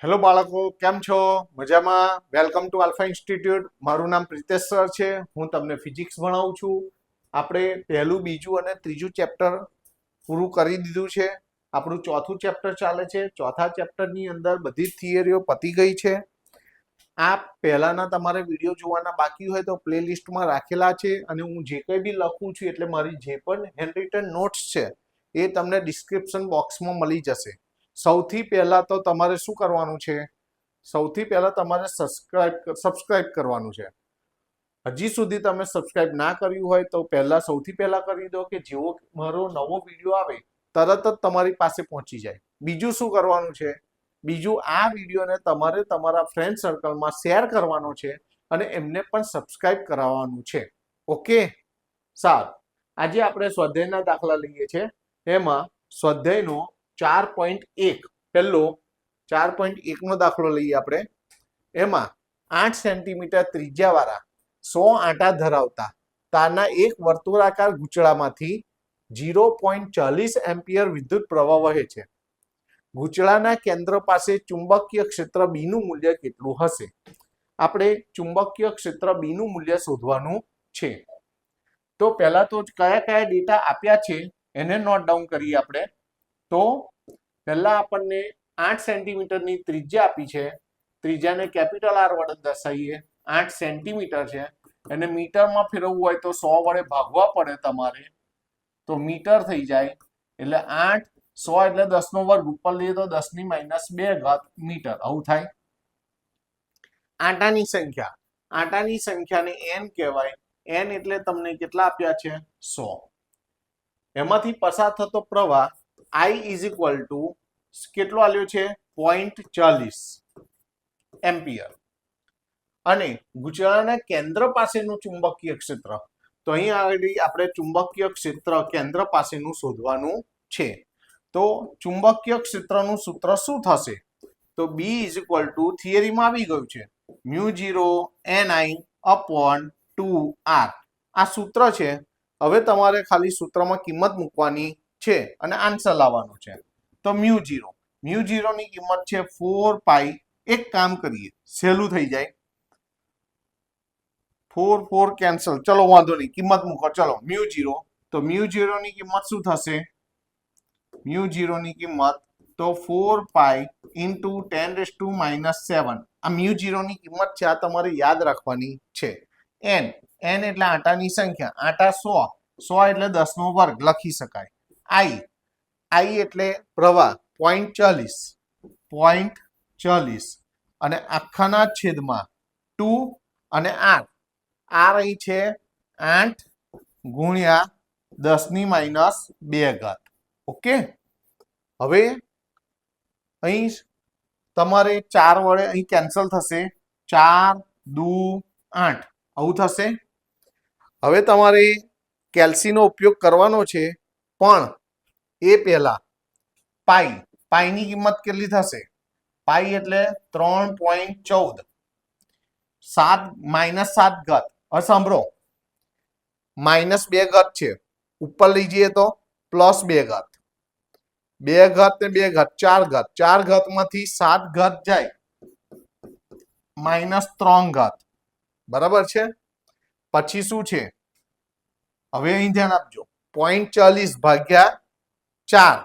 Hello બાળકો, કેમ છો? મજામાં? Welcome to alpha institute. મારું નામ પ્રિતેશ સર છે. હું તમને ફિઝિક્સ ભણાવું છું. આપણે પહેલું, બીજું અને ત્રીજું ચેપ્ટર પૂરું કરી દીધું છે. આપણું ચોથું ચેપ્ટર ચાલે છે. ચોથા ચેપ્ટરની અંદર બધી જ થિયરીઓ પતી ગઈ છે. આ પહેલાના તમારે વિડીયો જોવાના બાકી હોય તો પ્લેલિસ્ટમાં રાખેલા છે, અને હું જે કંઈ બી લખું છું એટલે મારી જે પણ હેન્ડરિટન નોટ્સ છે એ તમને ડિસ્ક્રિપ્શન બોક્સમાં મળી જશે. સૌથી પહેલા તો તમારે શું કરવાનું છે? સૌથી પહેલા તમારે સબસ્ક્રાઇબ કરવાનું છે. હજી સુધી તમે સબસ્ક્રાઇબ ના કર્યું હોય તો સૌથી પહેલા કરી દો, કે જેવો મારો નવો વિડીયો આવે તરત જ તમારી પાસે પહોંચી જાય. બીજું શું કરવાનું છે? બીજું, આ વિડીયોને તમારે તમારા ફ્રેન્ડ સર્કલમાં શેર કરવાનો છે અને એમને પણ સબસ્ક્રાઇબ કરાવવાનું છે. ઓકે, સારું. આજે આપણે સ્વાધ્યાયના દાખલા લઈએ છીએ. એમાં સ્વાધ્યાયનો 4.1 પહેલો 4.1 નો દાખલો લઈએ આપણે. એમાં 8 સેન્ટીમીટર ત્રિજ્યાવાળા 100 આંટા ધરાવતા તારના એક વર્તુળાકાર ગૂંચળામાંથી 0.40 એમ્પિયર વિદ્યુત પ્રવાહ વહે છે. ગૂંચળાના કેન્દ્ર પાસે ચુંબકીય ક્ષેત્ર B નું મૂલ્ય કેટલું હશે? આપણે ચુંબકીય ક્ષેત્ર B નું મૂલ્ય શોધવાનું છે. તો પહેલા તો કયા કયા ડેટા આપ્યા છે એને નોટ ડાઉન કરીએ આપણે. તો પહેલા આપણને 8 સેન્ટીમીટરની ત્રિજ્યા આપી છે. ત્રિજ્યાને કેપિટલ R વડે દર્શાવીએ. 8 સેન્ટીમીટર છે, અને મીટરમાં ફેરવવું હોય તો 100 વડે ભાગવા પડે તમારે, તો મીટર થઈ જાય. એટલે 8 100 એટલે 10 નો વર્ગ, ઉપર લઈએ તો 10 ની -2 ઘાત મીટર. આવું થાય. આંટાની સંખ્યા, આંટાની સંખ્યાને n કહેવાય. n એટલે તમને કેટલા આપ્યા છે? 100. એમાંથી પસાર થતો પ્રવાહ I ઇઝ ઇક્વલ ટુ કેટલો આલ્યો છે? 0.40 એમ્પિયર. અને ગૂંચળાના કેન્દ્ર પાસેનું ચુંબકીય ક્ષેત્ર, તો અહીં આગળ આપણે ચુંબકીય ક્ષેત્ર કેન્દ્ર પાસેનું શોધવાનું છે. તો ચુંબકીય ક્ષેત્રનું સૂત્ર શું થશે? તો B ઇઝ ઇક્વલ ટુ, થિયરીમાં આવી ગયું છે, μ0 ni upon 2r. આ સૂત્ર છે. હવે તમારે ખાલી સૂત્રમાં કિંમત મૂકવાની છે અને આન્સર લાવવાનો છે. તો μ0 ની કિંમત છે 4 પાઈ. એક કામ કરીએ, સહેલું થઈ જાય. 4 કેન્સલ, ચલો વાંધો નહીં, કિંમત મૂકો. ચલો μ0, તો μ0 ની કિંમત શું થશે? μ0 ની કિંમત તો 4 પાઈ ઇન્ટુ 10⁻⁻7. આ μ0 ની કિંમત છે, આ તમારે યાદ રાખવાની છે. n એટલે આંટાની સંખ્યા. આંટા 100 એટલે 10 નો વર્ગ લખી શકાય. I એટલે પ્રવાહ 0.40, અને આખાના છેદમાં 2, અને r અહીં છે 8 ગુણ્યા 10 ની -2 ઘાત. ઓકે, હવે અહીં તમારે 4 વડે અહીં કેન્સલ થશે. 4 દુ 8, આવું થશે. હવે તમારે કેલ્સીનો ઉપયોગ કરવાનો છે, પણ એ પહેલા પાઈની કિંમત કેટલી થશે? પાઈ એટલે 3.14, -7 ઘાત. હવે સાંભળો, -2 ઘાત છે, ઉપર લઈ જઈએ તો +2 ઘાત. 2 ઘાત ને 2 ઘાત 4 ઘાત. 4 ઘાતમાંથી 7 ઘાત જાય, -3 ઘાત. બરાબર છે. પછી શું છે? હવે અહીં ધ્યાન આપજો. 0.40 ભાગ્યા 4.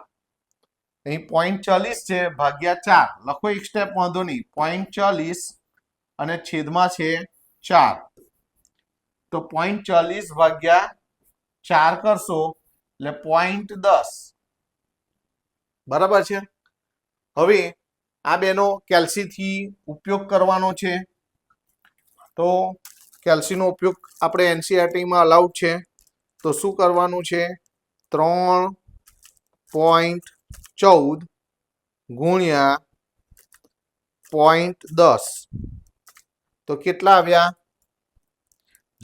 અહીં 0.40 છે ભાગ્યા 4 લખો. એક સ્ટેપ, વાંધો નહીં. 0.40 અને છેદમાં છે 4. તો 0.40 ભાગ્યા 4 કરશો એટલે 0.10. બરાબર છે. હવે આ બેનો કેલ્સીથી ઉપયોગ કરવાનો છે. તો કેલ્સીનો ઉપયોગ આપણે NCERTમાં અલાઉડ છે. તો શું કરવાનું છે? 3.14 ગુણ્યા 0.10, તો કેટલા આવ્યા?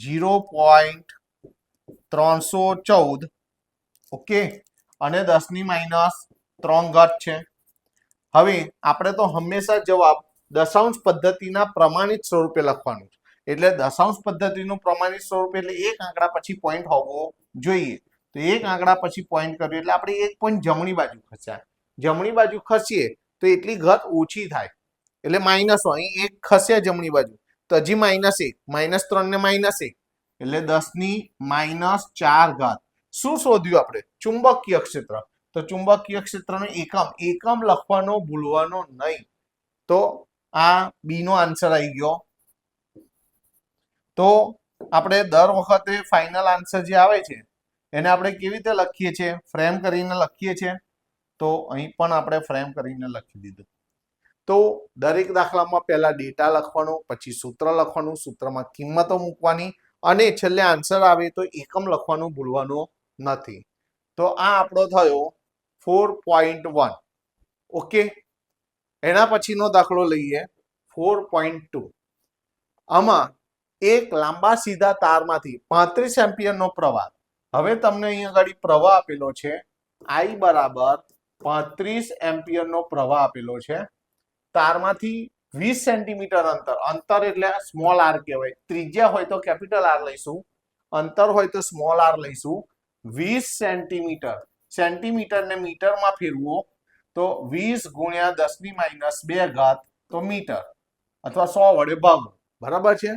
0.314. ઓકે, અને 10 ની -3 ઘાત છે. હવે આપણે તો હંમેશા જવાબ દશાંશ પદ્ધતિના પ્રમાણિત સ્વરૂપે લખવાનું છે. એટલે દશાંશ પદ્ધતિનું પ્રમાણિત સ્વરૂપ એટલે એક આંકડા પછી પોઈન્ટ હોવો જોઈએ. તો એક આંકડા પછી પોઈન્ટ કર્યું એટલે આપણે એક પોઈન્ટ જમણી બાજુ ખસ્યા. જમણી બાજુ ખસીએ તો એટલી ઘાત ઓછી થાય. એટલે માઇનસ અહીં એક ખસે જમણી બાજુ તો હજી -1 -3 ને -1 એટલે 10⁻⁴ શું શોધ્યું આપણે? ચુંબકીય ક્ષેત્ર. તો ચુંબકીય ક્ષેત્રનો એકમ લખવાનો ભૂલવાનો નહીં. તો આ બી નો આન્સર આવી ગયો. તો આપણે દર વખતે ફાઇનલ આન્સર જે આવે છે એને આપણે કેવી રીતે લખીએ છીએ? ફ્રેમ કરીને લખીએ છીએ. તો અહીં પણ આપણે ફ્રેમ કરીને લખી દીધું. તો દરેક દાખલામાં પહેલા ડેટા લખવાનો, પછી સૂત્ર લખવાનું, સૂત્રમાં કિંમતો મૂકવાની અને છેલ્લે આન્સર આવે તો એકમ લખવાનું ભૂલવાનું નથી. તો આ આપણો થયો 4.1. ઓકે, એના પછીનો દાખલો લઈએ 4.2. આમાં એક લાંબા સીધા તારમાંથી 35 એમ્પિયરનો પ્રવાહ. હવે તમને અહીં આગળ પ્રવાહ આપેલો છે I બરાબર 35 એમ્પિયરનો પ્રવાહ આપેલો છે. તારમાંથી 20 સેન્ટીમીટર અંતર એટલે સ્મોલ આર કહેવાય. ત્રિજ્યા હોય તો કેપિટલ આર લઈશું, અંતર હોય તો સ્મોલ આર લઈશું. 20 સેન્ટીમીટર, સેન્ટીમીટરને મીટરમાં ફેરવો તો 20 × 10⁻² તો મીટર અથવા 100 વડે ભાગો. બરાબર છે.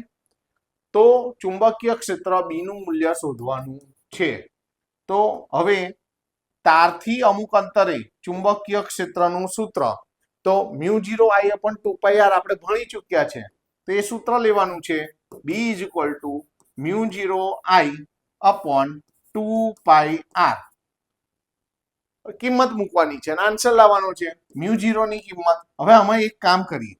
તો ચુંબકીય ક્ષેત્ર બી નું મૂલ્ય શોધવાનું છે. તો હવે તારથી અમુક અંતરે ચુંબકીય ક્ષેત્રનું સૂત્ર તો μ0I/2πr આપણે ભણી ચૂક્યા છે. તો એ સૂત્ર લેવાનું છે B = μ0I/2πr. કિંમત મૂકવાની છે અને આન્સર લાવવાનો છે. μ0 ની કિંમત, હવે આમાં એક કામ કરીએ,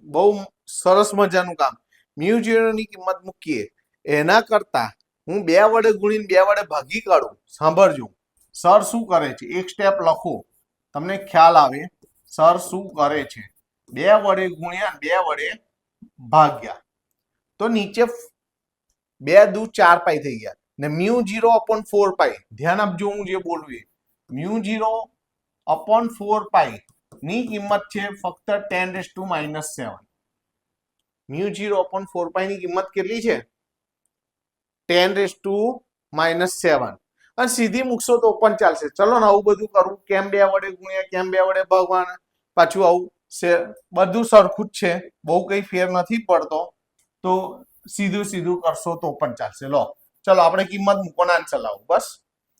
બહુ સરસ મજાનું કામ. μ0 ની કિંમત મૂકીએ એના કરતા હું 2 વડે ગુણીને 2 વડે ભાગી કાઢું. સાંભળજો, સર શું કરે છે, એક સ્ટેપ લખો તમને ખ્યાલ આવે સર શું કરે છે. 2 વડે ગુણ્યા 2 વડે ભાગ્યા તો નીચે 2 દુ 4 પાઈ થઈ ગયા ને μ0/4π. ધ્યાન આપજો હું જે બોલું એ. μ0/4π ની કિંમત છે ફક્ત 10⁻⁻⁷. μ0/4π ની કિંમત કેટલી છે? 10⁻⁷. અને સીધી મૂકશો તો પણ ચાલશે. ચલો ને, આવું બધું કરવું કેમ 2 વડે ગુણ્યા, કેમ 2 વડે ભાગવાના, પાછું આવું બધું સરખું જ છે, બહુ કઈ ફેર નથી પડતો. તો સીધું સીધું કરશો તો પણ ચાલશે. લો ચલો આપણે કિંમત મૂકવાનો આન્સર લાવો. બસ,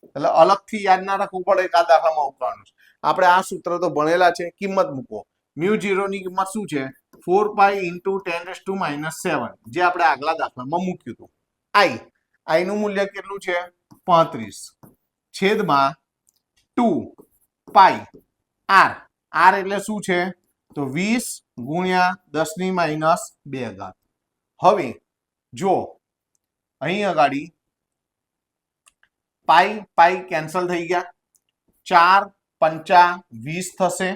એટલે અલગથી યાદ ના રાખવું પડે કે આ દાખલામાં ઉકાળવાનું છે. આપણે આ સૂત્ર તો ભણેલા છે. કિંમત મૂકો. μ0 ની કિંમત શું છે? 4π × 10⁻⁷, જે આપણે આગલા દાખલામાં મૂક્યું હતું. I નું મૂલ્ય કેટલું છે? 35/2π r. r એટલે શું છે? તો 20 × 10⁻². હવે જો અહીં આગળ પાઈ કેન્સલ થઈ ગયા. 4 × 5 = 20 થશે.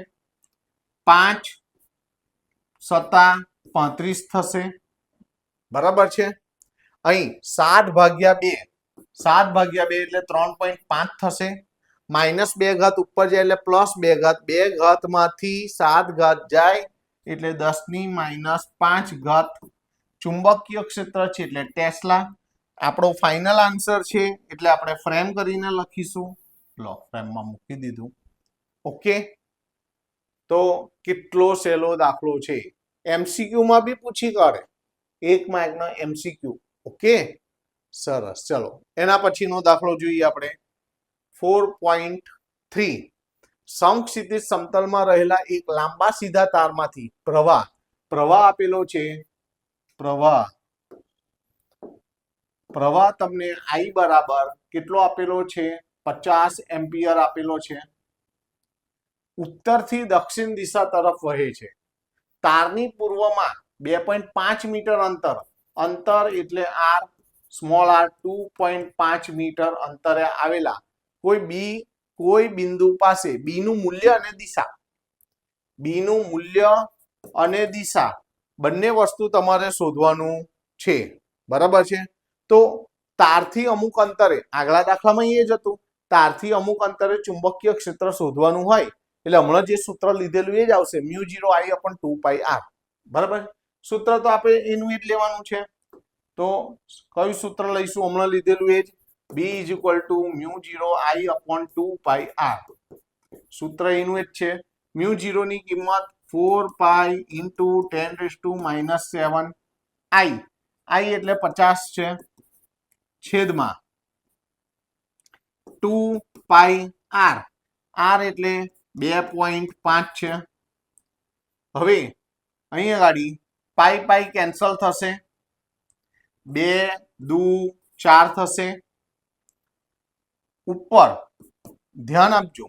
5 × 7 = 35 થશે. બરાબર છે. અહીં 7/2, 7/2 એટલે 3.5 થશે. -2 ઉપર જાય એટલે +2. 2 માંથી 7 જાય એટલે 10⁻⁵. ચુંબકીય ક્ષેત્ર છે એટલે ટેસ્લા. આપણો ફાઇનલ આન્સર છે એટલે આપણે ફ્રેમ કરીને લખીશું. લો, ફ્રેમમાં મૂકી દીધું. ઓકે, તો કેટલો સહેલો દાખલો છે. MCQ માં બી પૂછી કાઢે, 1 માર્કનો MCQ. ઓકે, સરસ. ચલો એના પછીનો દાખલો જોઈએ આપણે 4.3. સમક્ષિતિજ સમતલમાં રહેલા એક લાંબા સીધા તારમાંથી પ્રવાહ આપેલો છે. પ્રવાહ તમને I બરાબર કેટલો આપેલો છે? 50 એમ્પિયર આપેલો છે. ઉત્તરથી દક્ષિણ દિશા તરફ વહે છે. તારની પૂર્વમાં 2.5 મીટર અંતર એટલે r, સ્મોલ r, 2.5 મીટર અંતરે આવેલા કોઈ બિંદુ પાસે બી નું મૂલ્ય અને દિશા બંને વસ્તુ તમારે શોધવાનું છે. બરાબર છે. તો તારથી અમુક અંતરે, આગલા દાખલામાં એ જ હતું, તારથી અમુક અંતરે ચુંબકીય ક્ષેત્ર શોધવાનું હોય એટલે હમણાં જે સૂત્ર લીધેલું એ જ આવશે, μ0I/2πr. બરાબર. સૂત્ર તો આપણે એનું જ લેવાનું છે. તો કયું સૂત્ર લઈશું? હમણાં લીધેલું એ જ, B = μ0I/2πr. સૂત્ર એનું જ છે. μ0 ની કિંમત 4 પાઈ ઇન્ટુ 10⁻⁻7 આઈ. આઈ એટલે 50 છે, છેદમાં 2 પાઈ આર. આર એટલે 2.5 છે. હવે અહીંયા ગાડી પાઈ પાઈ કેન્સલ થશે, 2 દુ 4 થશે. ઉપર ધ્યાન આપજો,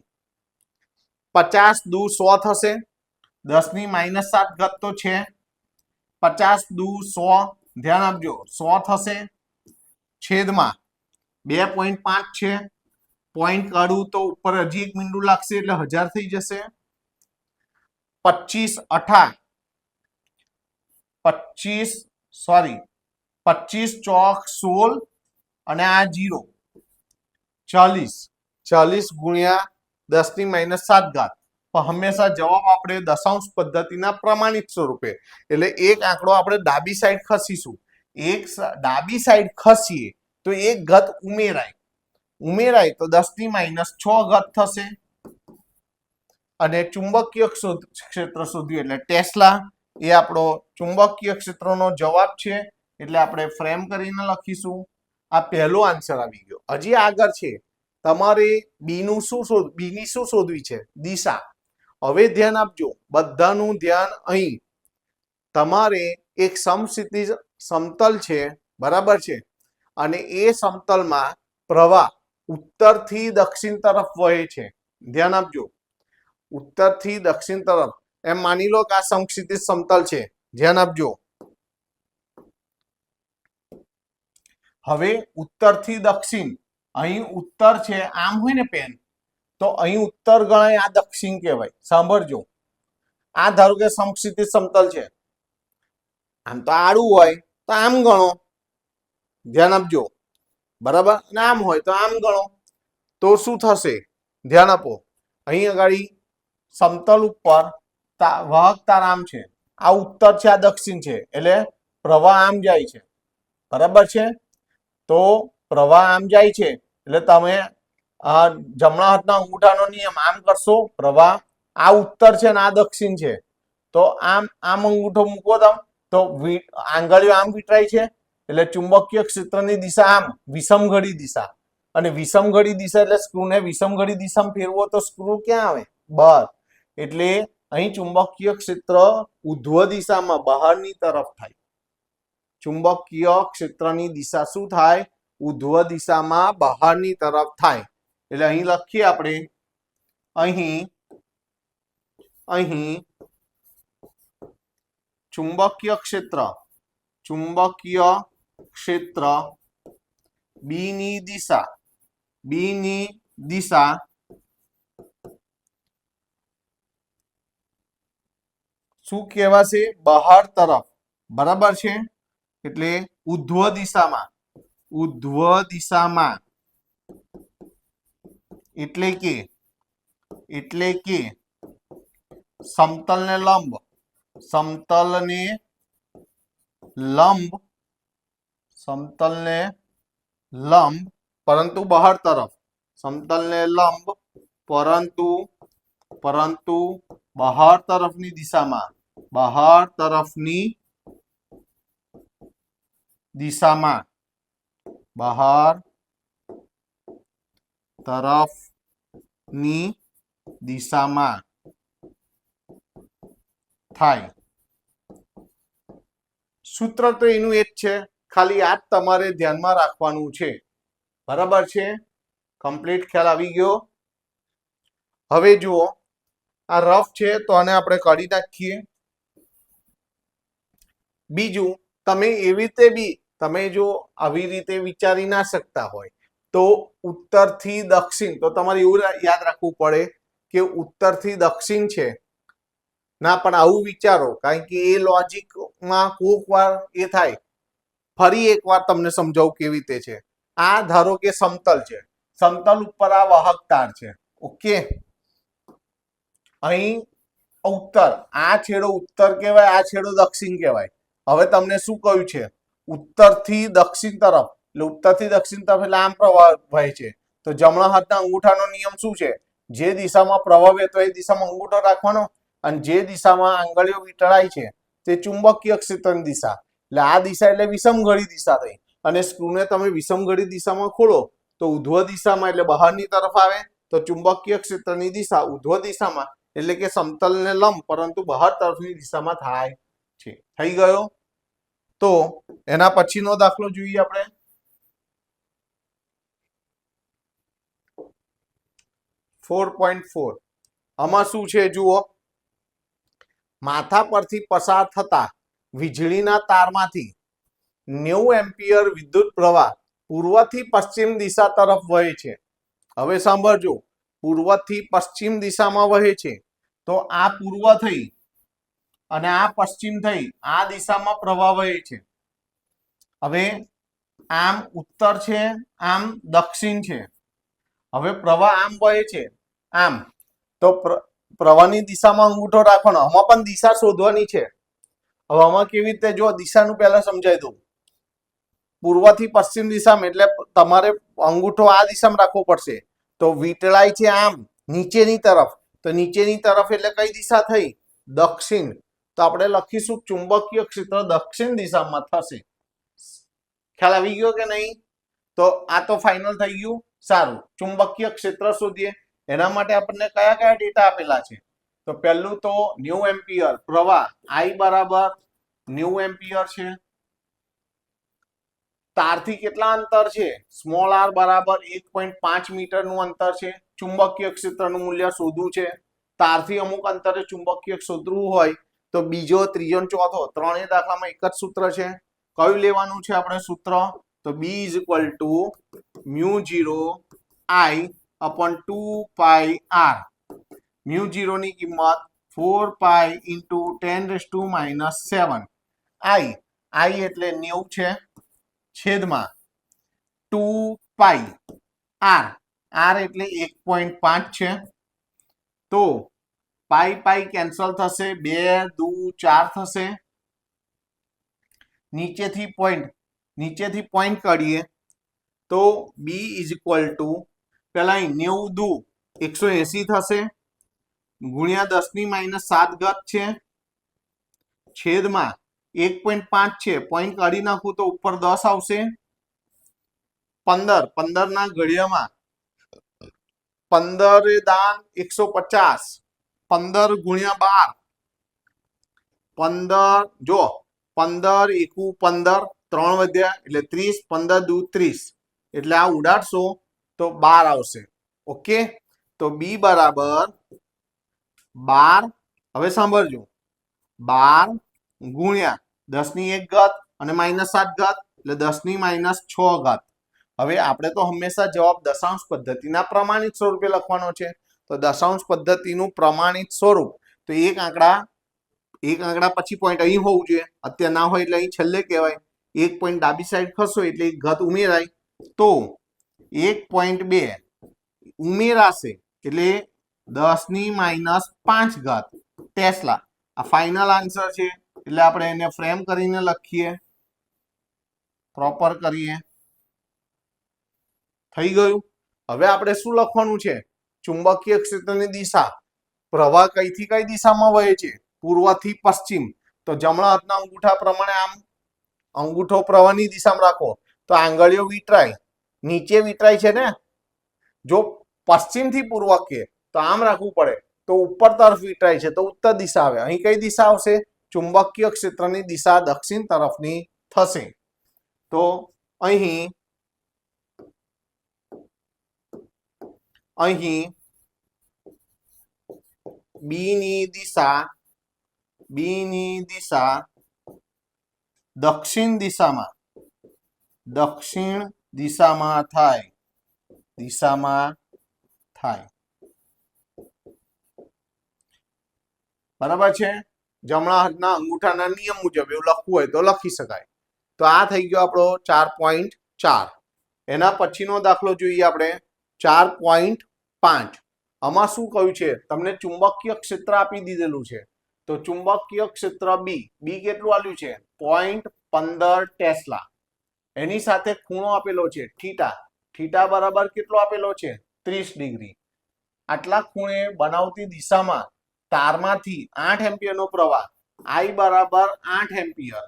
50 દુ 100 થશે, 10⁻⁷ ઘાત તો છે, 50 દુ 100, ધ્યાન આપજો 100 થશે, છેદમાં 2.5 છે. પોઈન્ટ કાઢું તો ઉપર હજી એક મીંડું લાગશે એટલે 1000 થઈ જશે. 25 ચોક 16 અને આ 0, 40 ગુણ્યા 10⁻⁷ ઘાત. પણ હંમેશા જવાબ આપણે દશાંશ પદ્ધતિના પ્રમાણિત સ્વરૂપે, એટલે એક આંકડો આપણે ડાબી સાઈડ ખસીશું. ડાબી સાઈડ ખસીએ તો એક ઘાત ઉમેરાય તો 10⁻6 ઘાત થશે. અને ચુંબકીય ક્ષેત્ર શોધ્યું એટલે ટેસ્લા, એ આપણો ચુંબકીય ક્ષેત્રનો જવાબ છે. એટલે આપણે ફ્રેમ કરીને લખીશું. આ પહેલો આન્સર આવી ગયો. હજી આગળ છે, તમારે બીની શું શોધવી છે? દિશા. હવે ધ્યાન આપજો, બધાનું ધ્યાન અહીં. તમારે એક સમક્ષિતિજ સમતલ છે, બરાબર છે, અને એ સમતલમાં પ્રવાહ ઉત્તરથી દક્ષિણ તરફ વહે છે. ધ્યાન આપજો, ઉત્તરથી દક્ષિણ તરફ. એમ માની લો કે આ સમક્ષિતિજ સમતલ છે. ધ્યાન આપજો. હવે ઉત્તરથી દક્ષિણ, અહીં ઉત્તર છે, આમ હોય ને પેન, તો અહીં ઉત્તર ગણાય, આ દક્ષિણ કહેવાય. સાંભળજો, આ ધારો કે સમક્ષિતિજ સમતલ છે, આમ તો આડું હોય તો આમ ગણો. ધ્યાન આપજો, બરાબર. અને આમ હોય તો આમ ગણો. તો શું થશે? ધ્યાન આપો, અહીં આગળ સમતલ ઉપર વાહક તાર આમ છે, આ ઉત્તર છે, આ દક્ષિણ છે, એટલે પ્રવાહ આમ જાય છે, બરાબર છે. તો પ્રવાહ આમ જાય છે એટલે તમે જમણા હાથના અંગૂઠાનો નિયમ આમ કરશો, પ્રવાહ આ ઉત્તર છે ને આ દક્ષિણ છે, તો આમ અંગૂઠો મૂકો તમે, તો આંગળીઓ આમ વીંટળાય છે, એટલે ચુંબકીય ક્ષેત્રની દિશા આમ, વિષમઘડી દિશા. અને વિષમઘડી દિશા એટલે સ્ક્રૂને વિષમઘડી દિશામાં ફેરવો તો સ્ક્રૂ ક્યાં આવે? બહાર. એટલે અહીં ચુંબકીય ક્ષેત્ર ઉધ્વ દિશામાં બહારની તરફ થાય. ચુંબકીય ક્ષેત્રની દિશા શું થાય? ઉધ્વ દિશામાં બહારની તરફ થાય. એટલે અહીં લખીએ આપણે, અહીં ચુંબકીય ક્ષેત્ર બી ની દિશા શું કહેવાશે? બહાર તરફ, બરાબર છે. એટલે ઉધ્વ દિશામાં એટલે કે સમતલને લંબ પરંતુ બહાર તરફ, સમતલને લંબ પરંતુ બહાર તરફની દિશામાં, થાય. સૂત્ર તો એનું એક છે, ખાલી આ તમારે ધ્યાનમાં રાખવાનું છે, બરાબર છે. કમ્પ્લીટ ખ્યાલ આવી ગયો. હવે જુઓ, આ રફ છે તો આને આપણે કાઢી નાખીએ. બીજું, તમે એવી રીતે બી તમે જો આવી રીતે વિચારી ના શકતા હોય તો ઉત્તરથી દક્ષિણ, તો તમારે એવું યાદ રાખવું પડે કે ઉત્તરથી દક્ષિણ છે ના, પણ આવું વિચારો, કારણ કે એ લોજિકમાં કોક વાર એ થાય. ફરી એકવાર તમને સમજાવું કેવી રીતે છે. આ ધારો કે સમતલ છે, સમતલ ઉપર આ વાહક તાર છે, ઓકે. અહીં ઉત્તર, આ છેડો ઉત્તર કહેવાય, આ છેડો દક્ષિણ કહેવાય. હવે તમને શું કહ્યું છે? ઉત્તરથી દક્ષિણ તરફ, એટલે ઉત્તરથી દક્ષિણ તરફ એટલે આમ પ્રવાહ વહે છે. તો જમણા હાથના અંગૂઠાનો નિયમ શું છે? જે દિશામાં પ્રવાહ વહેતો એ દિશામાં અંગૂઠો રાખવાનો, અને જે દિશામાં આંગળીઓ વીંટળાય છે તે ચુંબકીય ક્ષેત્રની દિશા. એટલે આ દિશા એટલે વિષમઘડી દિશા થઈ. અને સ્ક્રૂને તમે વિષમઘડી દિશામાં ખોલો તો ઉધ્વ દિશામાં એટલે બહારની તરફ આવે, તો ચુંબકીય ક્ષેત્રની દિશા ઉધ્વ દિશામાં એટલે કે સમતલને લંબ પરંતુ બહાર તરફની દિશામાં થાય છે. થઈ ગયો. તો એના પછીનો દાખલો જોઈએ આપણે. 4.4 આમાં શું છે જુઓ. માથા પરથી પસાર થતા વીજળીના તારમાંથી 90 એમ્પિયર વિદ્યુત પ્રવાહ પૂર્વથી પશ્ચિમ દિશા તરફ વહે છે. હવે સાંભળજો, પૂર્વથી પશ્ચિમ દિશામાં વહે છે તો આ પૂર્વ થઈ અને આ પશ્ચિમ થઈ આ દિશામાં પ્રવાહ વહે છે. હવે આમ ઉત્તર છે, આમ દક્ષિણ છે. હવે પ્રવાહ આમ વહે છે આમ, તો પ્રવાહની દિશામાં અંગૂઠો રાખવાનો. આમાં પણ દિશા શોધવાની છે. હવે આમાં કેવી રીતે, જો દિશાનું પહેલા સમજાવી દઉં. પૂર્વથી પશ્ચિમ દિશામાં એટલે તમારે અંગૂઠો આ દિશામાં રાખવો પડશે. તો વીંટળાય છે આમ નીચેની તરફ, તો નીચેની તરફ એટલે કઈ દિશા થઈ? દક્ષિણ. તો આપણે લખીશું ચુંબકીય ક્ષેત્ર દક્ષિણ દિશામાં થશે. ખ્યાલ આવી ગયો કે નહીં? તો આ તો ફાઇનલ થઈ ગયું. સારું, ચુંબકીય ક્ષેત્ર શોધીએ. એના માટે આપણને કયા કયા ડેટા આપેલા છે? તો પહેલું તો 90 એમ્પિયર પ્રવાહ I બરાબર 90 એમ્પિયર છે. તારથી કેટલા અંતર છે? સ્મોલ r બરાબર 1.5 મીટરનું અંતર છે. ચુંબકીય ક્ષેત્રનું મૂલ્ય શોધવું છે. તારથી અમુક અંતરે ચુંબકીય શોધવું હોય તો બીજો, ત્રીજો, ચોથો ત્રણેય દાખલામાં એક જ સૂત્ર છે. કયું લેવાનું છે આપણે સૂત્ર? તો B = μ0 I upon 2 pi r. μ0 ની કિંમત 4 pi into 10⁻⁻⁷ I એટલે 90 છે છેદમાં 2 pi r એટલે 1.5 છે. તો પાઈ પાઈ કેન્સલ થશે, 2 દુ 4 થશે. નીચેથી પોઈન્ટ કાઢીએ તો B = પેલા 90 દુ 180 થશે ગુણ્યા 10⁻⁷ છે છેદમાં 1.5 છે. પોઈન્ટ કાઢી નાખું તો ઉપર 10 આવશે. 15 ના ઘડિયામાં 15 દાન 150, 15 ગુણ્યા 12, 15 જો 15 એકુ 15, 3 વધ્યા એટલે 30, 15 દુ 30 એટલે આ ઉડાડશો તો 12 આવશે. ઓકે, તો B બરાબર 12. હવે સાંભળજો, 12 ગુણ્યા 10⁻1 ઘાત અને -7 ઘાત એટલે 10⁻6 ઘાત. હવે આપણે તો હંમેશા જવાબ દશાંશ પદ્ધતિના પ્રમાણિત સ્વરૂપે લખવાનો છે. તો દશાંશ પદ્ધતિનું પ્રમાણિત સ્વરૂપ, તો એક આંકડા પછી પોઈન્ટ અહીં હોવું જોઈએ. અત્યારે ના હોય એટલે અહીં છેલ્લે કહેવાય. એક પોઈન્ટ ડાબી સાઈડ ખસો એટલે એક ઘાત ઉમેરાય, તો 1.2 ઉમેરાશે એટલે 10⁻5 ઘાત ટેસ્લા. આ ફાઇનલ આન્સર છે એટલે આપણે એને ફ્રેમ કરીને લખીએ, પ્રોપર કરીએ. થઈ ગયું. હવે આપણે શું લખવાનું છે? ચુંબકીય ક્ષેત્રની દિશા. પ્રવાહ કઈથી કઈ દિશામાં વહે છે? પૂર્વથી પશ્ચિમ. તો જમણા હાથના અંગૂઠા પ્રમાણે આમ અંગૂઠો પ્રવાહની દિશામાં રાખો તો આંગળીઓ વીંટળાય, નીચે વીંટળાય છે ને. જો પશ્ચિમથી પૂર્વ કે તો આમ રાખવું પડે, તો ઉપર તરફ વીંટળાય છે તો ઉત્તર દિશા આવે. અહીં કઈ દિશા આવશે? ચુંબકીય ક્ષેત્રની દિશા દક્ષિણ તરફની થશે. તો અહીં B ની દિશા દક્ષિણ દિશામાં થાય. બરાબર છે. જમણા હાથના અંગૂઠાના નિયમ મુજબ એવું લખવું હોય તો લખી શકાય. તો આ થઈ ગયો આપણો 4.4. એના પછીનો દાખલો જોઈએ આપણે 4.5. આમાં શું કહ્યું છે? તમને ચુંબકીય ક્ષેત્ર આપી દીધેલું છે. તો ચુંબકીય ક્ષેત્ર B કેટલું આપ્યું છે? 0.15 ટેસ્લા. એની સાથે ખૂણો આપેલો છે થીટા બરાબર કેટલો આપેલો છે? 30 ડિગ્રી. આટલા ખૂણે બનાવતી દિશામાં તારમાંથી 8 એમ્પિયર નો પ્રવાહ I બરાબર 8 એમ્પિયર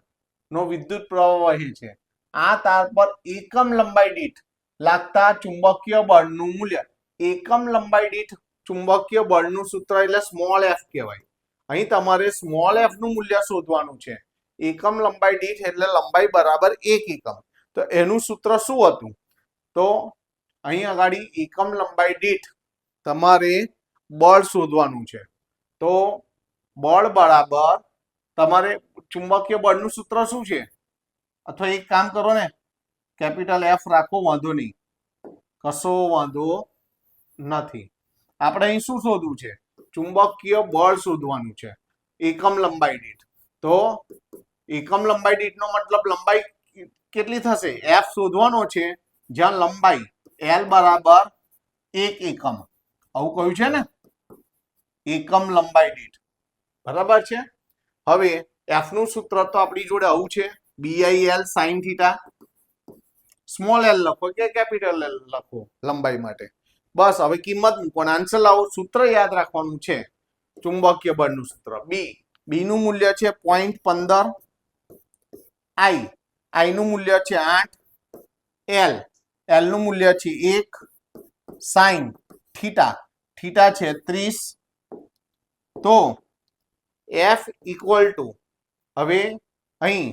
નો વિદ્યુત પ્રવાહ વહે છે. આ તાર પર એકમ લંબાઈ દીઠ લાગતા ચુંબકીય બળનું મૂલ્ય. એકમ લંબાઈ દીઠ ચુંબકીય બળનું સૂત્ર એટલે સ્મોલ f કહેવાય. અહીં તમારે સ્મોલ f નું મૂલ્ય શોધવાનું છે. એકમ લંબાઈ દીઠ એટલે લંબાઈ બરાબર 1 એકમ. તો એનું સૂત્ર શું હતું? તો અહીં આગળ એકમ લંબાઈ દીઠ તમારે બળ શોધવાનું છે. તો બળ બરાબર તમારે ચુંબકીય બળનું સૂત્ર શું છે? અથવા એક કામ કરો ને, કેપિટલ F રાખો, વાંધો નહીં, કશો વાંધો નથી. આપણે અહીં શું શોધવું છે? ચુંબકીય બળ શોધવાનું છે એકમ લંબાઈ દીઠ. તો એકમ લંબાઈ દીઠ નો મતલબ લંબાઈ કેટલી થશે? F શોધવાનો છે જ્યાં લંબાઈ L બરાબર 1 એકમ. આવું કહ્યું છે ને, એકમ લંબાઈ દીઠ. બરાબર છે. હવે F નું સૂત્ર તો આપણી જોડે આવું છે, BIL sin theta. Small l લખો કે કેપિટલ L લખો લંબાઈ માટે. બસ હવે કિંમત મૂકો, આન્સર લાવો. સૂત્ર યાદ રાખવાનું છે, ચુંબકીય બળનું સૂત્ર B નું મૂલ્ય છે 0.15, I નું મૂલ્ય છે 8, L નું મૂલ્ય છે 1, sin થીટા છે 30. તો F ઇક્વલ ટુ, હવે અહીં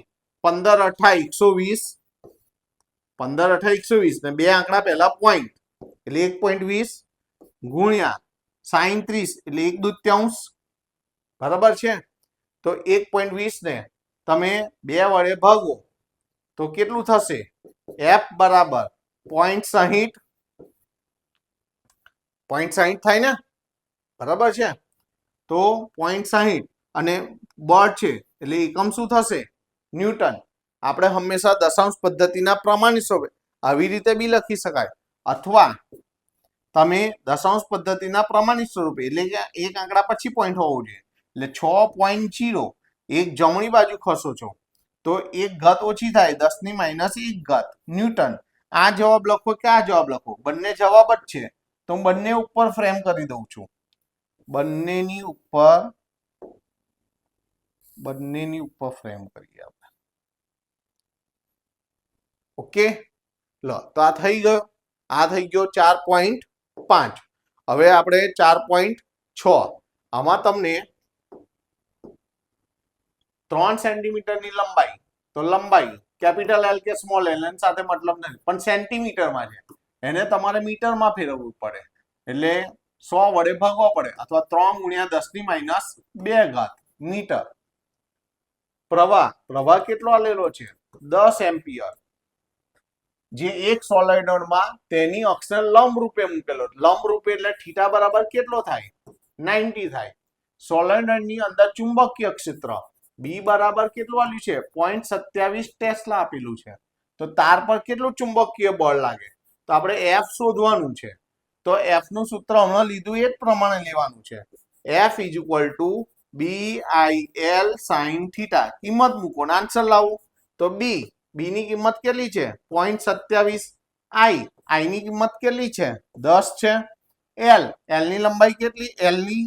15 8 120, 15 8 120 ને બે આંકડા પહેલા પોઈન્ટ એટલે 1.20 ગુણ્યા sin 30 એટલે 1/2. બરાબર છે. તો 1.20 ને તમે 2 વડે ભાગો તો કેટલું થશે? F બરાબર 0.60 થાય ને? બરાબર છે. તો 0.60 અને બળ છે એટલે એકમ શું થશે? ન્યૂટન. આપણે હંમેશા દશાંશ પદ્ધતિના પ્રમાણિત સ્વરૂપે આવી રીતે બી લખી શકાય, અથવા તમે દશાંશ પદ્ધતિના પ્રમાણિત સ્વરૂપે એટલે કે એક આંકડા પછી પોઈન્ટ હોવો જોઈએ એટલે 6.0 એક જમણી બાજુ ખસો છો તો એક ઘાત ઓછી થાય, 10 - 1 ન્યૂટન. આ જવાબ લખો કે આ જવાબ લખો, બંને જવાબ જ છે. તો હું બંને ઉપર ફ્રેમ કરી દઉં છું. બંનેની ઉપર ફ્રેમ કરીએ આપણે. ઓકે, લો તો આ થઈ ગયો. આ થઈ ગયો 4.5. હવે આપણે 4.6. આમાં તમને 3 સેન્ટીમીટરની લંબાઈ, તો લંબાઈ કેપિટલ L કે સ્મોલ l એની સાથે મતલબ નથી, પણ સેન્ટીમીટરમાં છે. એને તમારે મીટરમાં ફેરવવું પડે એટલે 100 વડે ભાગવા પડે, અથવા 3 × 10 - 2 મીટર. પ્રવાહ કેટલો આલેલો છે? 10 એમ્પિયર, જે એક સોલેનોઇડમાં તેની અક્ષને લંબ રૂપે મૂકેલો. લંબ રૂપે એટલે થીટા બરાબર કેટલો થાય? 90 થાય. સોલેનોઇડની અંદર ચુંબકીય ક્ષેત્ર B બરાબર કેટલું આપ્યું છે? 0.27 ટેસ્લા આપેલું છે. તો તાર પર કેટલું ચુંબકીય બળ લાગે? તો આપણે F શોધવાનું છે. તો F નું સૂત્ર હમણાં લીધું એ જ પ્રમાણે લેવાનું છે. F = BIL sin theta. કિંમત મૂકો, આન્સર લાવો. તો B ની કિંમત કેટલી છે? 0.27. I ની કિંમત કેટલી છે? 10 છે. L ની લંબાઈ કેટલી? L ની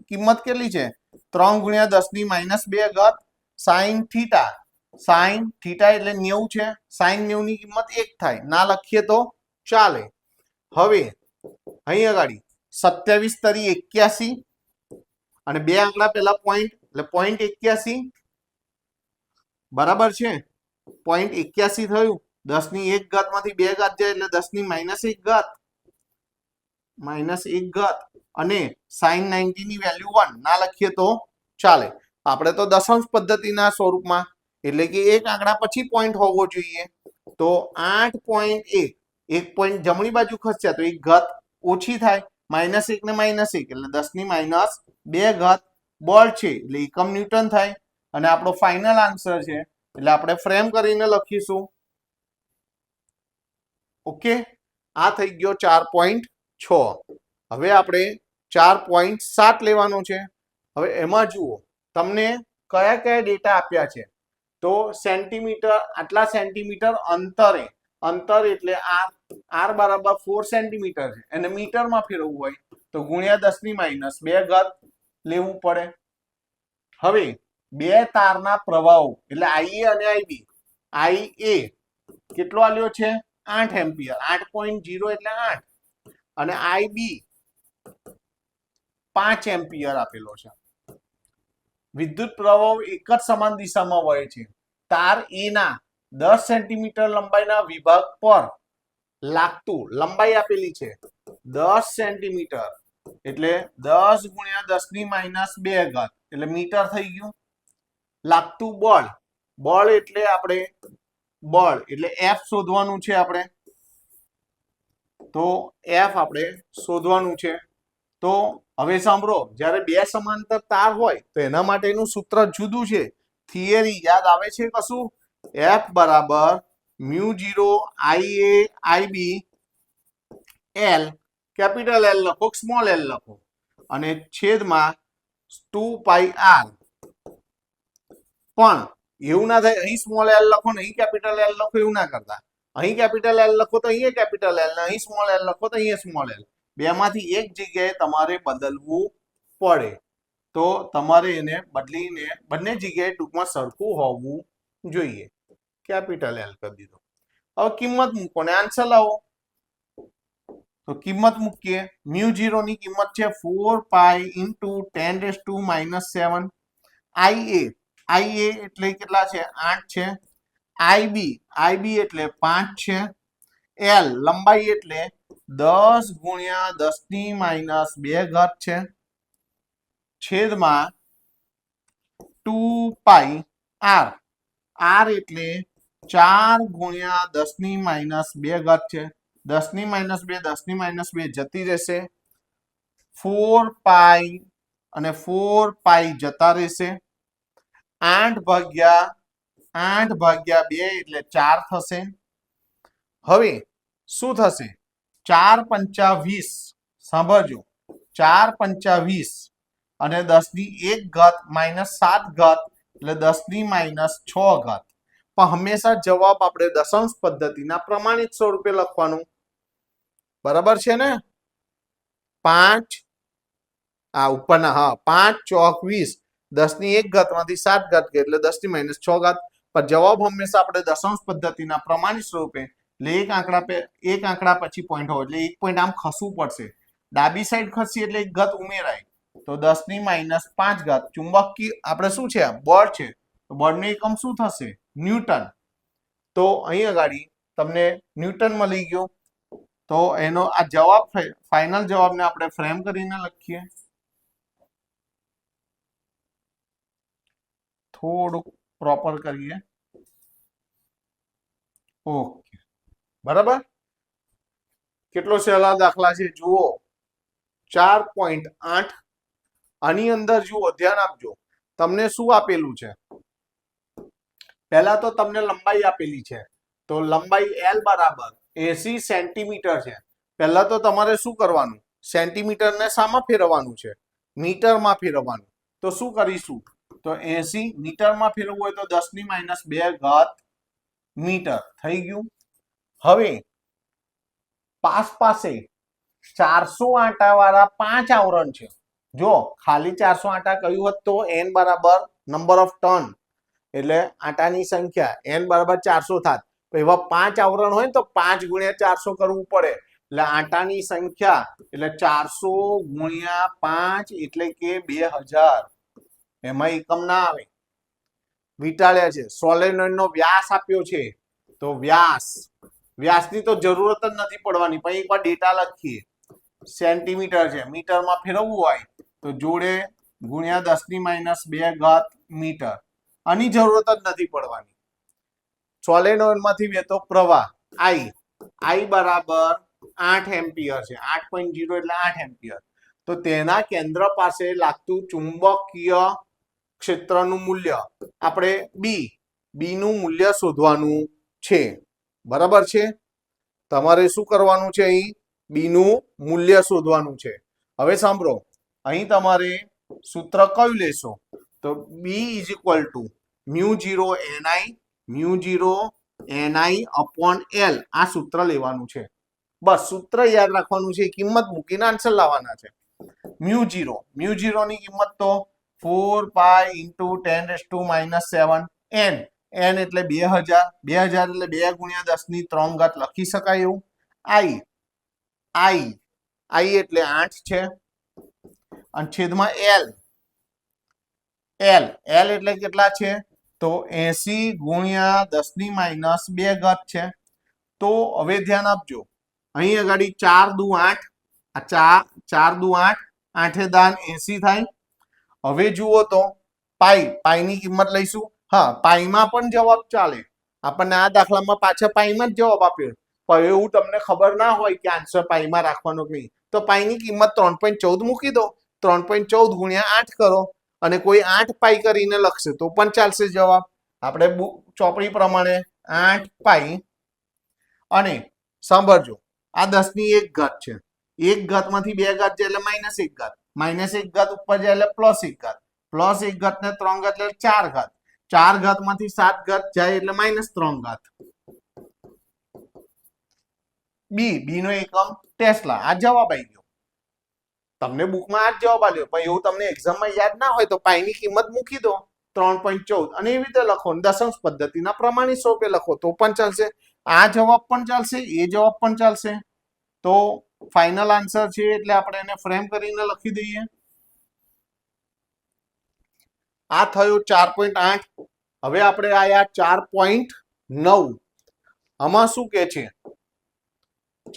કિંમત કેટલી છે? 3 × 10 - 2 sin થીટા. sin થીટા એટલે 90 છે. sin 90 ની કિંમત 1 થાય. ના લખીએ તો ચાલે. હવે અહીં આગળ 27 તરી 81 અને બે આંકડા પહેલા પોઈન્ટ એટલે 0.81. બરાબર છે. 0.81 થયું. 10 ની 1 ઘાતમાંથી 2 ઘાત જાય એટલે 10 ની -1 ઘાત. અને sin 90 ની વેલ્યુ 1. ના લખીએ તો ચાલે. આપણે તો દશાંશ પદ્ધતિના સ્વરૂપમાં એટલે કે એક આંકડા પછી પોઈન્ટ હોવો જોઈએ. તો 8.1 એક પોઈન્ટ જમણી બાજુ ખસશે તો 1 ઘાત ઓછી થાય, -1 ને -1 એટલે 10 ની -2 ઘાત. બળ છે એટલે એકમ ન્યૂટન થાય. અને આપણો ફાઇનલ આન્સર છે એટલે આપણે ફ્રેમ કરીને લખીશું. ઓકે, આ થઈ ગયો 4.6. હવે આપણે 4.7 લેવાનો છે. હવે એમાં જુઓ તમને કયા કયા ડેટા આપ્યા છે. તો સેન્ટીમીટર, આટલા સેન્ટીમીટર અંતર એટલે r બરાબર 4 સેન્ટીમીટર છે. એને મીટરમાં ફેરવવું હોય તો ગુણ્યા 10 ની -2 ઘાત લેવું પડે. હવે બે તારના પ્રવાહો એટલે IA અને IB. IA કેટલો આલ્યો છે 8 એમ્પિયર, 8.0 એટલે 8, અને IB 5 એમ્પિયર આપેલો છે. વિદ્યુત પ્રવાહો એક જ સમાન દિશામાં વહે છે. તાર A ના 10 સેન્ટીમીટર લંબાઈના વિભાગ પર લાગતું લંબાઈ આપેલી છે 10 સેન્ટીમીટર એટલે 10 ગુણ્યા 10 ની -2 ઘાત એટલે મીટર થઈ ગયું. લાગતું બળ, બળ એટલે આપણે બળ એટલે F શોધવાનું છે આપણે, તો F આપણે શોધવાનું છે. તો હવે સાંભળો, જ્યારે બે સમાંતર તાર હોય તો એના માટેનું સૂત્ર જુદું છે. થિયરી યાદ આવે છે કશું? F બરાબર μ0 IA IB L, capital L લખો સ્મોલ l લખો, અને છેદમાં 2 પાઈ r. પણ એવું ના થાય અહીં સ્મોલ l લખો ને અહીં કેપિટલ L લખો, એવું ના કરતા. અહીં કેપિટલ L લખો તો અહીંયા કેપિટલ L, ને અહીં સ્મોલ l લખો તો અહીંયા સ્મોલ l. બેમાંથી એક જગ્યાએ તમારે બદલવું પડે. તો તમારે એને બદલીને બંને જગ્યાએ ટૂંકમાં સરખું હોવું જોઈએ. કેપિટલ L કરી દીધો. હવે કિંમત મૂકો ને આન્સર લાવો. તો કિંમત મૂકીએ. μ0 ની કિંમત છે 4 પાઈ ઇન્ટુ 10⁻⁻7. IA એટલે કેટલા છે 8 છે. IB એટલે 5 છે. L લંબાઈ એટલે 10 ગુણ્યા 10 ની -2 ઘાત છે, છેદમાં 2 પાઈ r. r એટલે 4 ગુણ્યા 10 ની -2 ઘાત છે. 10 ની -2 10 ની -2 જતી રહેશે. 4 પાઈ અને 4 પાઈ જતા રહેશે. 8 ભાગ્યા 2 એટલે 4 થશે. હવે શું થશે? 4 પંચા 20. સાંભળજો, 4 પંચા 20 અને 10 ની 1 ઘાત -7 ઘાત એટલે 10 ની -6 ઘાત. પણ હંમેશા જવાબ આપણે દશાંશ પદ્ધતિના પ્રમાણિત સ્વરૂપે લખવાનું. બરાબર છે ને? 5 આ ઉપરના, હા, 5 ચોક 20, 10 ની 1 ઘાત માંથી 7 ઘાત ગઈ એટલે 10 ની -6 ઘાત. પણ જવાબ હંમેશા આપણે દશાંશ પદ્ધતિના પ્રમાણિત સ્વરૂપે, એટલે એક આંકડા પછી પોઈન્ટ હોય એટલે એક પોઈન્ટ આમ ખસવું પડશે. ડાબી સાઈડ ખસી એટલે એક ઘાત ઉમેરાય, તો 10 ની -5 ઘાત. ચુંબકીય આપણે શું છે? બળ છે. તો બળનો એકમ શું થશે? ન્યૂટન. તો અહીં આગળ તમને ન્યૂટન મળી ગયો. તો એનો આ જવાબ, ફાઇનલ જવાબને આપણે ફ્રેમ કરીને લખીએ. થોડુંક પ્રોપર કરીએ. ઓકે, બરાબર. કેટલો સહેલા દાખલા છે જુઓ. 4.8. આની અંદર જુઓ, ધ્યાન આપજો. તમને શું આપેલું છે? પહેલા તો તમને લંબાઈ આપેલી છે. તો લંબાઈ L બરાબર 80 સેન્ટીમીટર છે. પહેલા તો તમારે શું કરવાનું? સેન્ટીમીટરને શામાં ફેરવવાનું છે? મીટરમાં ફેરવવાનું. તો શું કરીશું? તો 80 મીટરમાં ફેરવવું હોય તો 10 ની -2 ઘાત મીટર થઈ ગયું. હવે પાસે 400 આંટા વાળા 5 આવરણ છે. જો ખાલી 400 આંટા કહ્યું હોત તો n બરાબર નંબર ઓફ ટર્ન એટલે આંટાની સંખ્યા n બરાબર 400 થાત. તો એવા 5 આવરણ હોય તો 5 ગુણ્યા 400 કરવું પડે. એટલે આંટાની સંખ્યા એટલે 400 ગુણ્યા 5 એટલે કે 2000. એમાં એકમ ના આવે, વિટાળ્યા છે. સોલેનોઇડ નો વ્યાસ આપ્યો છે, તો વ્યાસની તો જરૂરત જ નથી પડવાની. પણ એકવાર ડેટા લખીએ. સેન્ટીમીટર છે, મીટરમાં ફેરવવું હોય તો જોડે ગુણ્યા 10 ની -2 ઘાત મીટર. આની જરૂરત જ નથી પડવાની. સોલેનોઇડ માંથી વહેતો પ્રવાહ I બરાબર 8 એમ્પિયર છે. 8.0 એટલે 8 એમ્પિયર. તો તેના કેન્દ્ર પાસે લાગતું ચુંબકીય ક્ષેત્રનું મૂલ્ય આપણે B નું મૂલ્ય શોધવાનું છે. બરાબર છે? તમારે શું કરવાનું છે? અહીં B નું મૂલ્ય શોધવાનું છે. હવે સાંભળો, અહીં તમારે સૂત્ર કયું લેશો? તો B = μ0 ni upon L. આ સૂત્ર લેવાનું છે. બસ સૂત્ર યાદ રાખવાનું છે, કિંમત મૂકીને આન્સર લાવવાના છે. મ્યુ ઝીરો ની કિંમત તો 4 પાઈ ઇન્ટુ 10⁻⁻7 n n એટલે 2000 એટલે 2 ગુણ્યા 10 ની 3 ઘાત લખી શકાય એવું. i એટલે 8 છે અને છેદમાં l એટલે કેટલા છે તો 80 ગુણ્યા 10 ની -2 ઘાત છે. તો હવે ધ્યાન આપજો, અહીં આગળ 4 દુ 8, આ 4 દુ 8, 8 દાન 80 થાય. હવે જુઓ તો પાઈ ની કિંમત લઈશું. હા, પાઈમાં પણ જવાબ ચાલે, આપણને આ દાખલામાં પાછા પાઈમાં જ જવાબ આપ્યો, પણ એવું તમને ખબર ના હોય કે આન્સર પાઈમાં રાખવાનો કે નહીં, તો પાઈની કિંમત 3.14 મૂકી દો. 3.14 ગુણ્યા 8 કરો અને કોઈ 8 પાઈ કરીને લખશે તો પણ ચાલશે જવાબ. આપણે ચોપડી પ્રમાણે 8 પાઈ અને સાંભળજો, આ 10 ની 1 ઘાત છે, 1 ઘાતમાંથી 2 ઘાત જાય એટલે -1 ઘાત, -1 ઘાત ઉપર જાય એટલે +1 ઘાત, +1 ઘાત ને 3 ઘાત એટલે 4 ઘાત, 4 ઘાતમાંથી 7 ઘાત જાય એટલે -3 ઘાત. બી નો એકમ ટેસ્લા. આ જવાબ આવી ગયો. તમને બુકમાં આ જ જવાબ આપ્યો, પણ એવું તમને એક્ઝામમાં યાદ ના હોય તો પાઈની કિંમત મૂકી દો 3.14 અને એવી રીતે લખો, દશાંશ પદ્ધતિના પ્રમાણિત સ્વરૂપે લખો તો પણ ચાલશે. આ જવાબ પણ ચાલશે, એ જવાબ પણ ચાલશે. તો ફાઇનલ આન્સર છે એટલે આપણે એને ફ્રેમ કરીને લખી દઈએ. આ થયો 4.8. હવે આપણે આયા 4.9. આમાં શું કે છે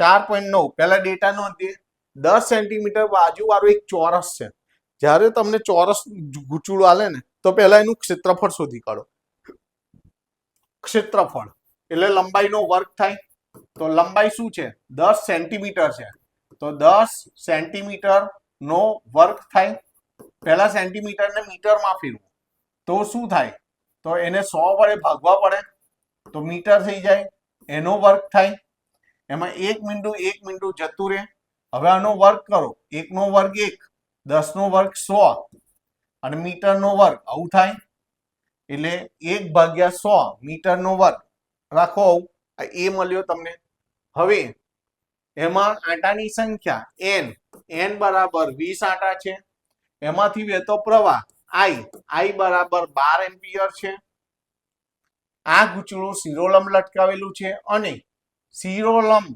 4.9 પહેલા ડેટા નોંધીએ. 10 સેન્ટીમીટર બાજુ વાળું એક ચોરસ છે. જ્યારે તમને ચોરસ ગૂંચળું આલે ને તો પહેલા એનું ક્ષેત્રફળ શોધી કાઢો. ક્ષેત્રફળ એટલે લંબાઈનો વર્ગ થાય. તો લંબાઈ શું છે 10 સેન્ટીમીટર છે, તો 10 સેન્ટીમીટર નો વર્ગ થાય. પહેલા સેન્ટીમીટરને મીટરમાં ફેરવો તો શું થાય, તો એને 100 વડે ભાગવા પડે તો મીટર થઈ જાય, એનો વર્ગ થાય. એમાં 1 મીંડું જતું રહે. હવે આનો વર્ગ કરો, 1 નો વર્ગ 1, 10 નો વર્ગ 100 અને મીટર નો વર્ગ આવું થાય. એટલે 1/100 મીટર નો વર્ગ રાખો, એ મળ્યો તમને. હવે એમાં આંટાની સંખ્યા n બરાબર 20 આંટા છે. એમાંથી વહેતો પ્રવાહ I બરાબર 12 એમ્પિયર છે. આ ગૂંચળું શિરોલંબ લટકાવેલું છે અને શિરોલંબ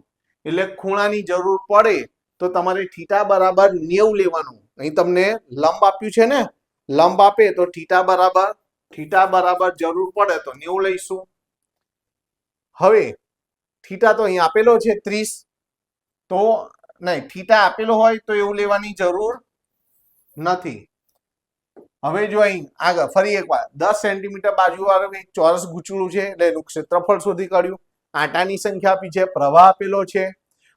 એટલે ખૂણાની જરૂર પડે તો તમારે થીટા બરાબર 90 લેવાનું. અહીં તમને લંબ આપ્યું છે ને, લંબ આપે તો થીટા બરાબર જરૂર પડે તો 90 લઈશું. હવે થીટા તો અહીં આપેલો છે 30, તો નહીં, થીટા આપેલો હોય તો એવું લેવાની જરૂર નથી. હવે જો અહીં આગળ ફરી એકવાર 10 સેન્ટીમીટર બાજુ વાળું એક ચોરસ ગૂંચળું છે એટલે એનું ક્ષેત્રફળ શોધી કાઢ્યું. આંટાની સંખ્યા આપી છે, પ્રવાહ આપેલો છે.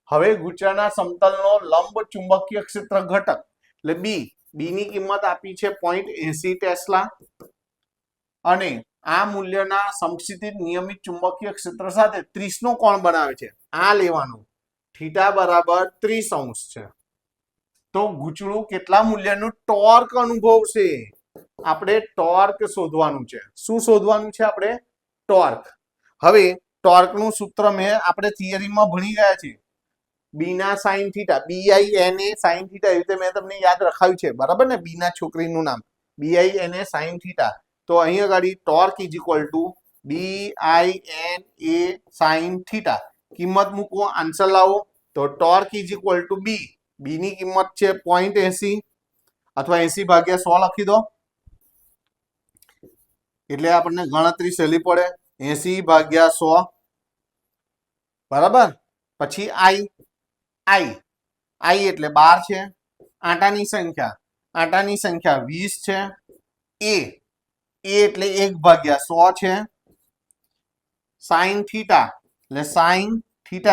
હવે ગૂંચળાના સમતલનો લંબ ચુંબકીય ક્ષેત્ર ઘટક એટલે બી ની કિંમત આપી છે 0.80 ટેસ્લા અને આ મૂલ્યના સમક્ષિતિજ નિયમિત ચુંબકીય ક્ષેત્ર સાથે 30 નો કોણ બનાવે છે. આ લેવાનું, થીટા બરાબર 30° છે. તો ગૂંચળું કેટલા મૂલ્યનું ટોર્ક અનુભવશે? આપણે ટોર્ક શોધવાનું છે. શું શોધવાનું છે આપણે? ટોર્ક. હવે ટોર્કનું સૂત્ર આપણે થિયરીમાં ભણી ગયા છીએ. બીના sine theta, BINA sine theta, એવી રીતે મેં તમને યાદ રખાવ્યું છે, બરાબર ને? બીના છોકરીનું નામ BINA સાઇન થીટા. તો અહીં આગળ torque is equal two BINA sine theta. કિંમત મૂકો, આન્સર લાવો. તો ટોર્ક ઇઝ ઇક્વલ ટુ બી ની કિંમત છે 0.80 અથવા 80/100 લખી દો એટલે આપણને ગણતરી સહેલી પડે. 80/100 બરાબર. પછી I એટલે 12 છે. આંટાની સંખ્યા 20 છે. A એટલે 1/100 છે. સાઇન થીટા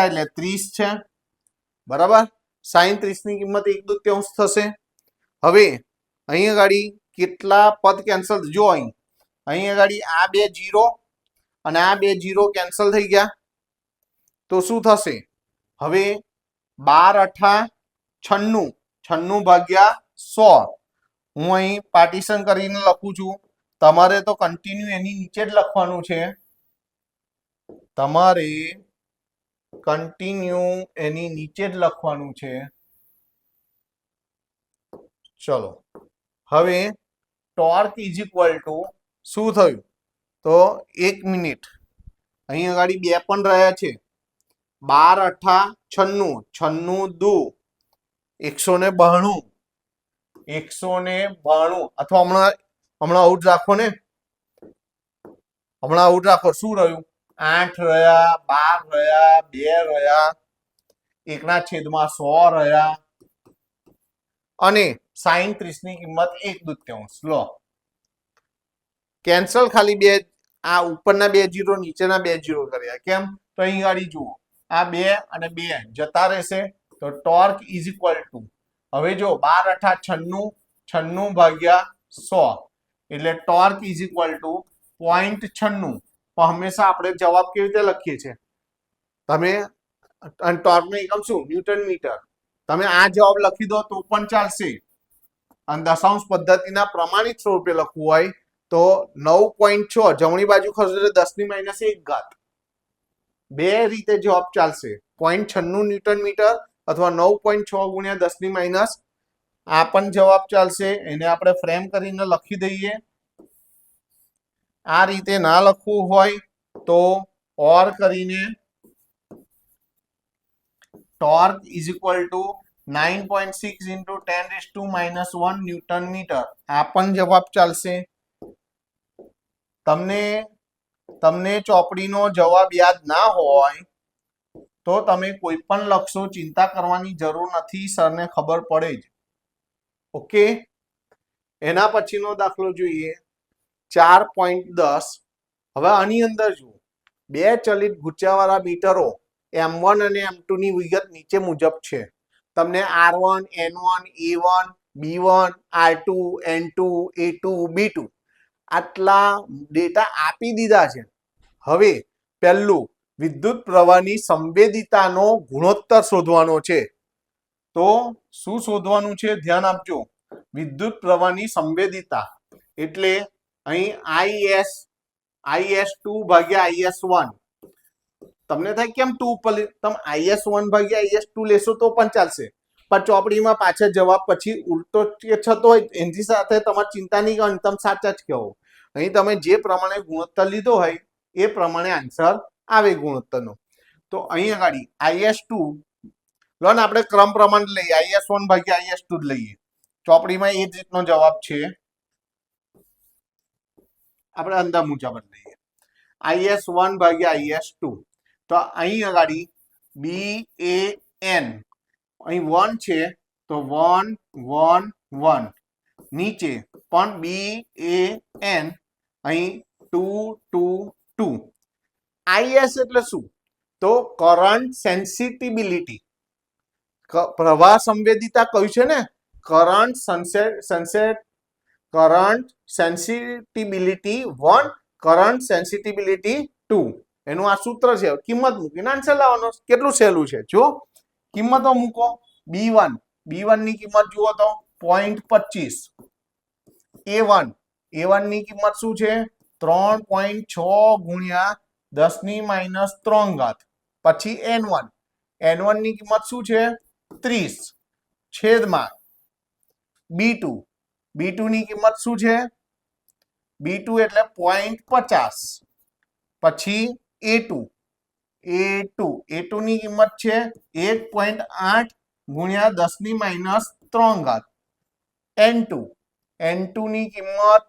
એટલે 30 છે, બરાબર. સાઇન 30 ની કિંમત 1/2 થશે. હવે અહીં આગળ કેટલા પદ કેન્સલ, જો અહીં આગળ આ 2 0 અને આ 2 0 કેન્સલ થઈ ગયા તો શું થશે? હવે 12 × 96 હું અહીં પાર્ટીશન કરીને લખું છું. તમારે તો કન્ટિન્યુ એની નીચે જ લખવાનું છે. ચલો હવે ટોર્ક ઇઝ ઇક્વલ ટુ શું થયું તો 1 મિનિટ અહીં આગળ બે પણ રહ્યા છે 12 અઠા 96 96 દુ 192 192 અથવા હમણાં આઉટ રાખો ને હમણાં આઉટ રાખો શું રહ્યું 8 રહ્યા 12 રહ્યા 2 રહ્યા 1/100 રહ્યા અને sin 30 ની કિંમત 1/2 લો કેન્સલ ખાલી બે આ ઉપરના બે જીરો નીચેના બે જીરો કર્યા કેમ તો અહીં ગાડી જુઓ આ 2 અને 2 જતા રહેશે તો ટોર્ક ઇઝ ઇક્વલ ટુ હવે જો 12 અઠા 96 96 ભાગ્યા 100 એટલે ટોર્ક ઇઝ ઇક્વલ ટુ 0.96 પણ હંમેશા આપણે જવાબ કેવી રીતે લખીએ છીએ તમે ટોર્કનો એકમ શું ન્યૂટન મીટર તમે આ જવાબ લખી દો તો પણ ચાલશે અને દશાંશ પદ્ધતિના પ્રમાણિત સ્વરૂપે લખવું હોય તો 9.6 જમણી બાજુ ખસશે તો 10⁻1 બે રીતે જવાબ ચાલશે 0.96 ન્યૂટન મીટર અથવા 9.6 ગુણ્યા 10⁻, આ પણ જવાબ ચાલશે એને આપણે ફ્રેમ કરીને લખી દઈએ આ રીતે ના લખવું હોય તો ઓર કરીને torque is equal to 9.6 into 10⁻⁻1 newton metre આ પણ જવાબ ચાલશે તમને ચોપડીનો જવાબ યાદ ના હોય તો તમે કોઈ પણ લખશો ચિંતા કરવાની જરૂર નથી સરને ખબર પડે જ ઓકે એના પછીનો દાખલો જોઈએ 4.10 હવે આની અંદર જુઓ બે ચલિત ગુચ્ચાવાળા મીટરો M1 અને M2 ની વિગત નીચે મુજબ છે તમને R1 N1 A1 B1 R2 N2 A2 B2 આટલા ડેટા આપી દીધા છે હવે પહેલું વિદ્યુત પ્રવાહની સંવેદિતાનો ગુણોત્તર શોધવાનો છે તો શું શોધવાનું છે ધ્યાન આપજો વિદ્યુત પ્રવાહની સંવેદિતા એટલે અહીં IS2 ભાગ્યા IS1 તમને થાય કેમ 2 ઉપર તમે IS1 ભાગ્યા IS2 લેશો તો પણ ચાલશે પણ ચોપડીમાં પાછળ જવાબ પછી ઉલટો છતો હોય એની સાથે તમારે ચિંતા નહીં કરવાની તમે સાચા જ કહો અહીં તમે જે પ્રમાણે ગુણોત્તર લીધો હોય એ પ્રમાણે આન્સર આવે ગુણોત્તરનો તો અહીં આગળ IS2 લો ને આપણે ક્રમ પ્રમાણે લઈએ IS1 ભાગ્યા IS2 જ લઈએ ચોપડીમાં એ જ રીતનો જવાબ છે આપણે અંદાજ મુજબ જ લઈએ IS1 ભાગ્યા IS2 તો અહીં આગળ BAN અહીં 1 છે તો 1 1 1 નીચે પણ BAN અહીં 2 2 2 IS એટલે શું તો કરંટ સેન્સિટિબિલિટી પ્રવાહ સંવેદિતા કહ્યું છે ને કરંટ સેન્સિટિબિલિટી 1 કરંટ સેન્સિટિબિલિટી 2 એનું આ સૂત્ર છે કિંમત મૂકીને આન્સર લાવવાનો કેટલું સહેલું છે જો કિંમતો મૂકો B1 ની કિંમત જુઓ તો 0.25 A1 ની કિંમત શું છે 3.6 ગુણ્યા 10⁻3 પછી N1 ની કિંમત શું છે 30 છેદમાં B2 ની કિંમત શું છે B2 એટલે 0.50 પછી A2 ની કિંમત છે 1.8 ગુણ્યા 10⁻3 N2 ની કિંમત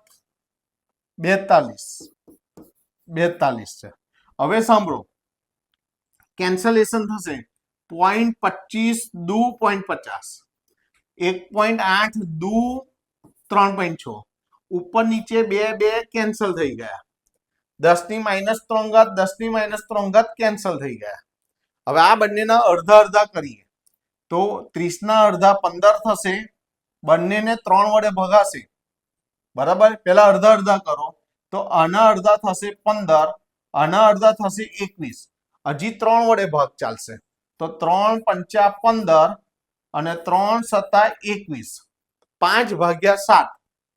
42 છે હવે સાંભળો કેન્સલેશન થશે 0.25 દુ 0.50 1.8 દુ 3.6 ઉપર નીચે બે કેન્સલ થઈ ગયા 10⁻3 કેન્સલ થઈ ગયા હવે આ બંનેના અડધા કરીએ તો 30 ના અડધા 15 થશે બંનેને 3 વડે ભગાશે બરાબર પેલા અડધા કરો તો આના અડધા થશે 15 આના અડધા થશે 21 હજી 3 વડે ભાગ ચાલશે તો 3 પંચા 15 અને 3 સત્તા 21 5/7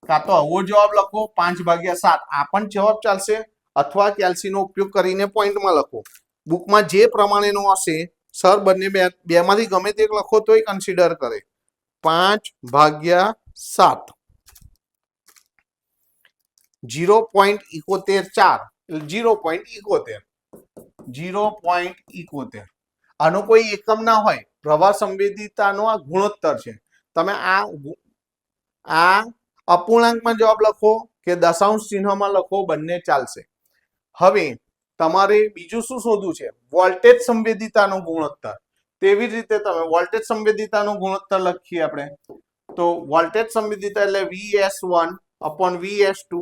કાં તો આવો જવાબ લખો 5/7 આ પણ જવાબ ચાલશે અથવા કેલ્સીનો ઉપયોગ કરીને પોઈન્ટમાં લખો બુકમાં જે પ્રમાણેનો હશે સર બંને બેમાંથી ગમે તે લખો તોય કન્સિડર કરે 5/7 7 0.71 0.71 0.71 આનો કોઈ એકમ ના હોય પ્રવાહ સંવેદિતાનો આ ગુણોત્તર છે તમે આ અપૂર્ણાંકમાં જવાબ લખો કે દશાંશ ચિહ્નમાં લખો બંને ચાલશે હવે તમારે બીજું શું શોધવું છે વોલ્ટેજ સંવેદિતાનો ગુણોત્તર તેવી જ રીતે તમે વોલ્ટેજ સંવેદિતાનો ગુણોત્તર લખીએ આપણે તો વોલ્ટેજ સંવેદિતા એટલે Vs1 upon Vs2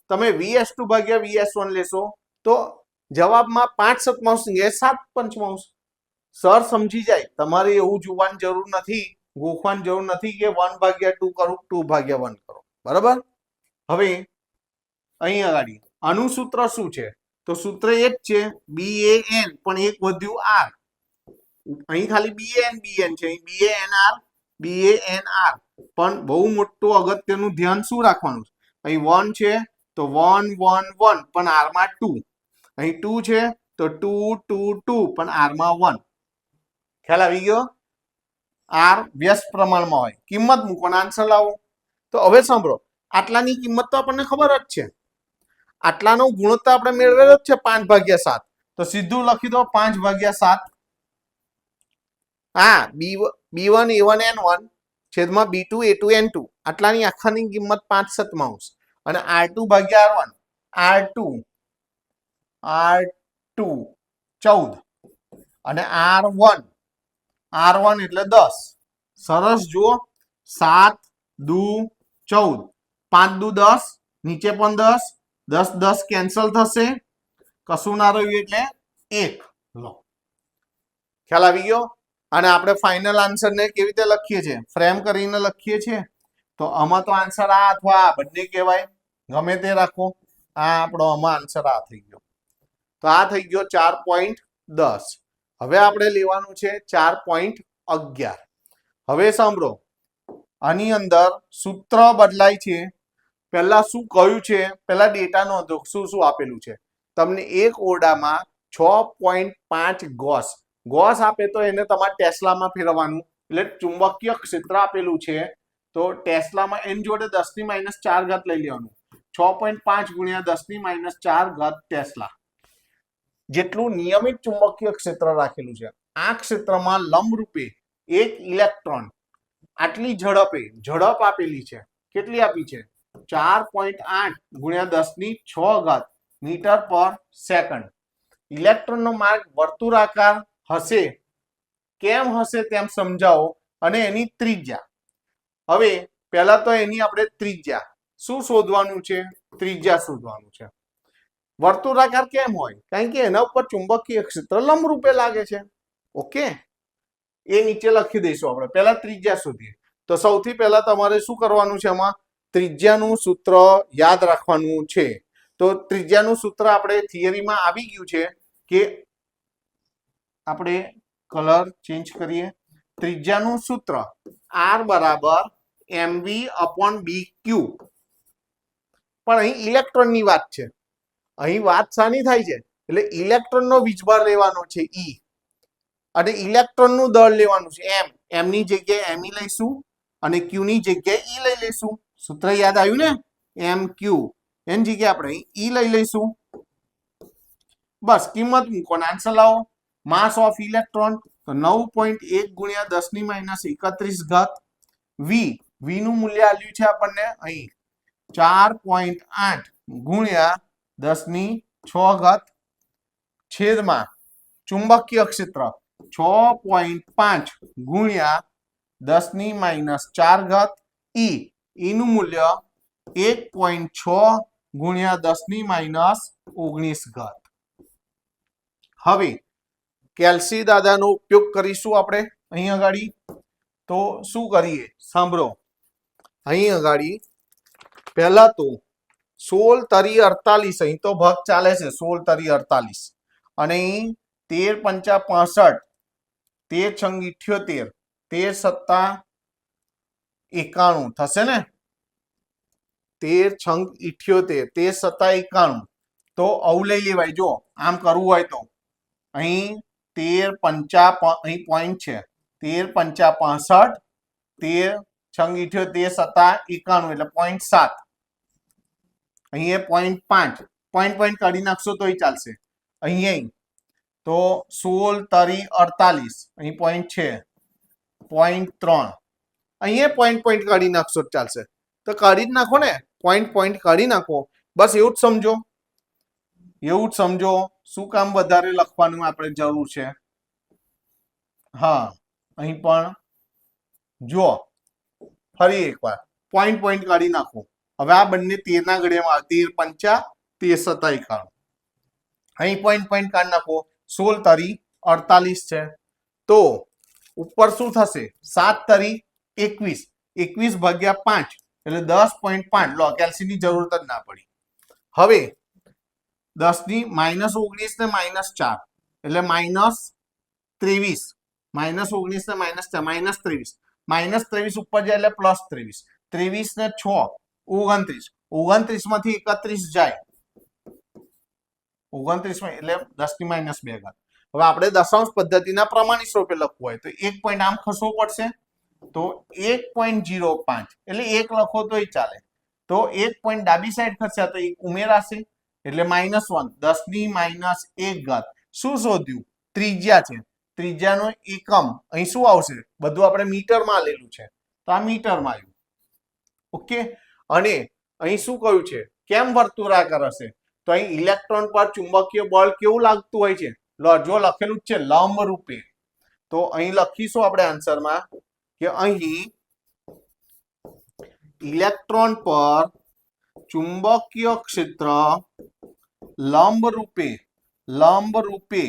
તમે Vs2 ભાગ્યા Vs1 લેશો તો જવાબમાં 5/7 કે 7/5 સર સમજી જાય તમારે એવું જોવાની જરૂર નથી ગોખવાની જરૂર નથી કે 1/2 કરું 2/1 કરો બરાબર હવે અહીં આગળ આનું સૂત્ર શું છે તો સૂત્ર એ જ છે BAN પણ એક વધ્યું R અહીં ખાલી BAN છે અહીં BANR પણ બહુ મોટું અગત્યનું ધ્યાન શું રાખવાનું છે અહીં 1 છે તો 1 1 1 પણ R માં 2 અહીં 2 છે તો 2 2 2 પણ R માં 1 ખ્યાલ આવી ગયો R વ્યસ્ત પ્રમાણમાં હોય કિંમત મૂકો અને આન્સર લાવો તો હવે સાંભળો આટલાની કિંમત તો આપણને ખબર જ છે આટલાનો ગુણોત્તર આપણે મેળવેલો જ છે 5/7 તો સીધું લખી દો 5/7 હા B1 A1 N1 છેદમાં B2 A2 N2 આટલાની આખાની કિંમત 5/7 અને R2 ભાગ્યા R1 R2 14 અને R1 એટલે 10 સરસ જુઓ 7 દુ 14 5 દુ 10 નીચે પણ 10 10 10 કેન્સલ થશે કશું ના રહ્યું એટલે 1 લો ખ્યાલ આવી ગયો અને આપણે ફાઇનલ આન્સર ને કેવી રીતે લખીએ છીએ ફ્રેમ કરીને લખીએ છીએ તો આમાં તો આન્સર આ અથવા આ બંને કહેવાય ગમે તે રાખો આ આપણો આમાં આન્સર આ થઈ ગયો તો આ થઈ ગયો 4.10 હવે આપણે લેવાનું છે 4.11 હવે સાંભળો આની અંદર સૂત્ર બદલાય છે પહેલા શું કહ્યું છે પહેલા ડેટા નોંધો શું શું આપેલું છે તમને એક ઓરડામાં 6.5 ગોસ આપે તો એને તમારે ટેસ્લામાં ફેરવવાનું એટલે ચુંબકીય ક્ષેત્ર આપેલું છે તો ટેસ્લામાં એની જોડે 10⁻⁴ લઈ લેવાનું 6.5 ગુણ્યા 10⁻⁴ ટેસ્લા જેટલું નિયમિત ચુંબકીય ક્ષેત્ર રાખેલું છે આ ક્ષેત્રમાં લંબરૂપે એક ઇલેક્ટ્રોન આટલી ઝડપ આપેલી છે કેટલી આપી છે 4.8 ગુણ્યા 10⁶ મીટર પર સેકન્ડ ઇલેક્ટ્રોનનો માર્ગ વર્તુળાકાર હશે કેમ હશે તેમ સમજાવો અને એની ત્રિજ્યા હવે પહેલા તો એની આપણે ત્રિજ્યા શું શોધવાનું છે ત્રિજ્યા શોધવાનું છે વર્તુળાકાર કેમ હોય કારણ કે એના ઉપર ચુંબકીય ક્ષેત્ર લંબરૂપે લાગે છે ઓકે એ નીચે લખી દઈશું આપણે પહેલા ત્રિજ્યા શોધીએ તો સૌથી પહેલા તમારે શું કરવાનું છે આમાં ત્રિજ્યાનું સૂત્ર યાદ રાખવાનું છે તો ત્રિજ્યાનું સૂત્ર આપણે થિયરીમાં આવી ગયું છે કે આપણે કલર ચેન્જ કરીએ ત્રિજ્યાનું સૂત્ર R બરાબર mv/bq પણ અહીં ઇલેક્ટ્રોનની વાત છે અહીં વાત શાની થાય છે એટલે ઇલેક્ટ્રોનનો વીજભાર લેવાનો છે E અને ઇલેક્ટ્રોનનું દળ લેવાનું છે m ની જગ્યાએ me લઈશું અને q ની જગ્યાએ E લઈ લઈશું સૂત્ર યાદ આવ્યું ને mq એની જગ્યાએ આપણે E લઈ લઈશું બસ કિંમત મૂકો આન્સર લાવો માસ ઓફ ઇલેક્ટ્રોન તો 9.1 ગુણ્યા 10⁻31 v નું મૂલ્ય આપ્યું છે આપણને અહીં 4.8 ગુણ્યા 10⁶ છેદમાં ચુંબકીય ક્ષેત્ર 6.5 ગુણ્યા 10⁻⁴ e નું મૂલ્ય 1.6 ગુણ્યા 10⁻⁹ હવે કેલ્સી દાદાનો ઉપયોગ કરીશું આપણે અહીં આગળ તો શું કરીએ સાંભળો અહીં આગળ પહેલા તો 16 તરી 48 અહીં તો ભાગ ચાલે છે 16 તરી 48 અને અહીં 13 × 5 13 × 78 13 × 7 91 થશે ને 13 × 78 13 × 91 તો આવું લઈ લેવાય જો આમ કરવું હોય તો અહીં 13 × 5 અહીં પોઈન્ટ છે 13 × 65 13 છંગ 78 એટલે 0.7 અહીંયા 0.5 પોઈન્ટ કાઢી નાખશો તોય ચાલશે અહીંયા તો 16 તરી 48 અહીં પોઈન્ટ છે 0.3 અહીંયા પોઈન્ટ કાઢી નાખશો ચાલશે તો કાઢી જ નાખો ને પોઈન્ટ કાઢી નાખો બસ એવું જ સમજો શું કામ વધારે લખવાનું આપણે જરૂર છે હા અહીં પણ જો ફરી એકવાર પોઈન્ટ કાઢી નાખો હવે આ બંને 13 ના ઘડિયામાં 13 પંચા 13 27 કાઢો અહીં પોઈન્ટ કાઢી નાખો 16 તરી 48 છે તો ઉપર શું થશે 7 તરી 21 ભાગ્યા 5 એટલે 10.5 લો કેલ્સીની જરૂરત જ ના પડી હવે 10 ની -19 ને -4 એટલે -23 -19 ને -4 -23 ઉપર જાય એટલે +23 23 ને 6 29 માંથી 31 જાય 29 માં એટલે 10 ની -2 ઘાત હવે આપણે દશાંશ પદ્ધતિના પ્રમાણિત સ્વરૂપે લખવું હોય તો 1 પોઈન્ટ આમ ખસવો પડશે તો 1.05 એટલે 1 લખો તોય ચાલે તો 1 પોઈન્ટ ડાબી સાઈડ ખસ્યા તો 1 ઉમેરાશે એટલે -1 10 ની -1 ઘાત શું શોધ્યું ત્રિજ્યા છે ત્રિજ્યાનો એકમ અહીં શું આવશે બધું આપણે મીટરમાં લેલું છે તો આ મીટરમાં આવ્યું ઓકે અને અહીં શું કહ્યું છે કેમ વર્તુળાકાર હશે તો અહીં ઇલેક્ટ્રોન પર ચુંબકીય બળ કેવું લાગતું હોય છે જો લખેલું જ છે લંબ રૂપે તો અહીં લખીશું આપણે આન્સરમાં કે અહીં ઇલેક્ટ્રોન પર ચુંબકીય ક્ષેત્ર લંબ રૂપે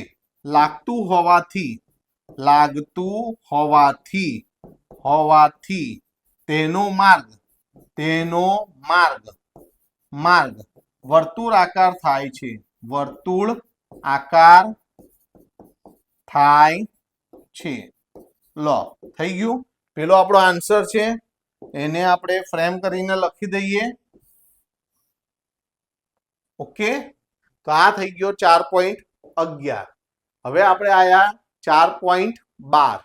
લાગતું હોવાથી તેનો માર્ગ વર્તુળાકાર થાય છે લો થઈ ગયું પેલો આપણો આન્સર છે એને આપણે ફ્રેમ કરીને લખી દઈએ ઓકે તો આ થઈ ગયો 4.11 હવે આપણે આયા 4.12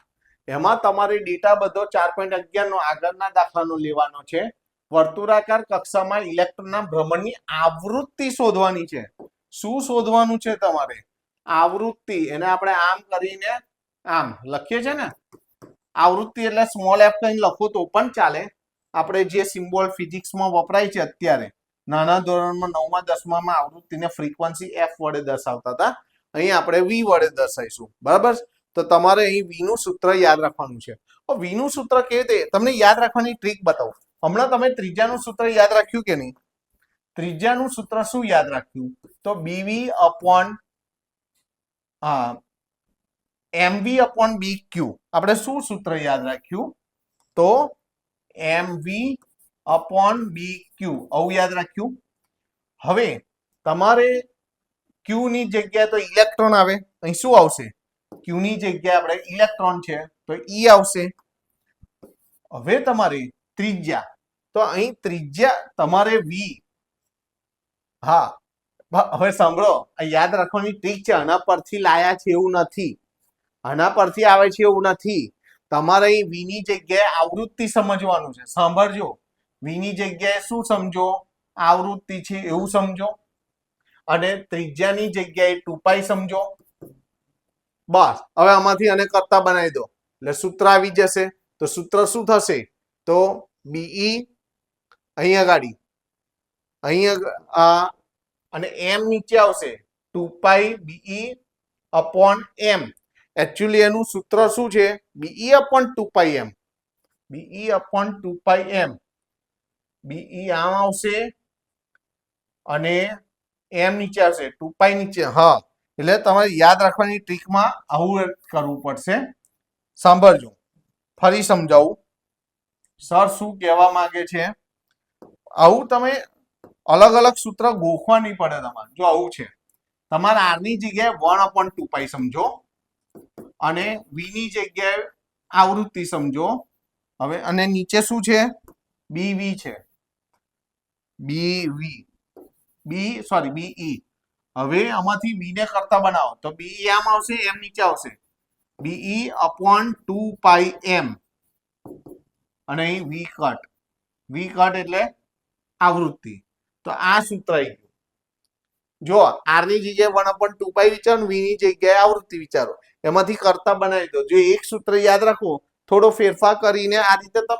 એમાં તમારે ડેટા બધો 4.11 નો આગળના દાખલાનો લેવાનો છે વર્તુળાકાર કક્ષામાં ઇલેક્ટ્રોનના ભ્રમણની આવૃત્તિ શોધવાની છે શું શોધવાનું છે તમારે આવૃત્તિ એને આપણે આમ કરીને આમ લખીએ છે ને આવૃત્તિ એટલે સ્મોલ f કઈ લખો તો પણ ચાલે આપણે જે સિમ્બોલ ફિઝિક્સમાં વપરાય છે અત્યારે નાના ધોરણમાં 9મા 10મામાં આવૃત્તિને ફ્રીક્વન્સી f વડે દર્શાવતા હતા અહીં આપણે v વડે દર્શાવીશું બરાબર તો તમારે અહીં v નું સૂત્ર યાદ રાખવાનું છે v નું સૂત્ર કેવી રીતે તમને યાદ રાખવાની ટ્રીક બતાવું હમણાં તમે ત્રિજ્યાનું સૂત્ર યાદ રાખ્યું કે નહીં ત્રિજ્યાનું સૂત્ર શું યાદ રાખ્યું તો bv upon mv upon bq આપણે શું સૂત્ર યાદ રાખ્યું તો mv upon bq આવું યાદ રાખ્યું હવે તમારે q ની જગ્યાએ તો ઇલેક્ટ્રોન આવે અહીં શું આવશે q ની જગ્યાએ આપણે ઇલેક્ટ્રોન છે તો e આવશે હવે તમારે ત્રિજ્યા તો અહીં ત્રિજ્યા તમારે v હા હવે સાંભળો આ યાદ રાખવાની ટ્રીક છે આના પરથી લાયા છે એવું નથી આના પરથી આવે છે એવું નથી તમારે અહીં v ની જગ્યાએ આવૃત્તિ સમજવાનું છે સાંભળજો v ની જગ્યાએ શું સમજો આવૃત્તિ છે એવું સમજો અને ત્રિજ્યાની જગ્યાએ 2π સમજો બસ હવે આમાંથી આને કરતા બનાવી દો એટલે સૂત્ર આવી જશે તો સૂત્ર શું થશે તો be અહીં આગળ અહીં અને m નીચે આવશે 2π be upon m एक्चुअली એનું સૂત્ર શું છે be upon 2πm be upon 2πm be આમ આવશે અને m નીચે આવશે 2π નીચે હા એટલે તમારે યાદ રાખવાની ટ્રીકમાં આવું કરવું પડશે સાંભળજો ફરી સમજાવું સર શું કહેવા માંગે છે આવું તમે અલગ અલગ સૂત્ર ગોખવા નહીં પડે તમારે જો આવું છે તમારે r ની જગ્યાએ 1/2π સમજો અને v ની જગ્યાએ આવૃત્તિ સમજો હવે અને નીચે શું છે bv છે bv be હવે આમાંથી v ને કરતા બનાવો તો be આમ આવશે m નીચે આવશે be upon 2πm અને અહીં વી કટ એટલે આવૃત્તિ. તો આ સૂત્ર આવી ગયું. જો આર ની જગ્યાએ 1/2 વિચારો, વી ની જગ્યાએ આવૃત્તિ વિચારો, એમાંથી કરતા બનાવી દો. જો એક સૂત્ર યાદ રાખો, થોડો ફેરફાર કરીને આ રીતે તમે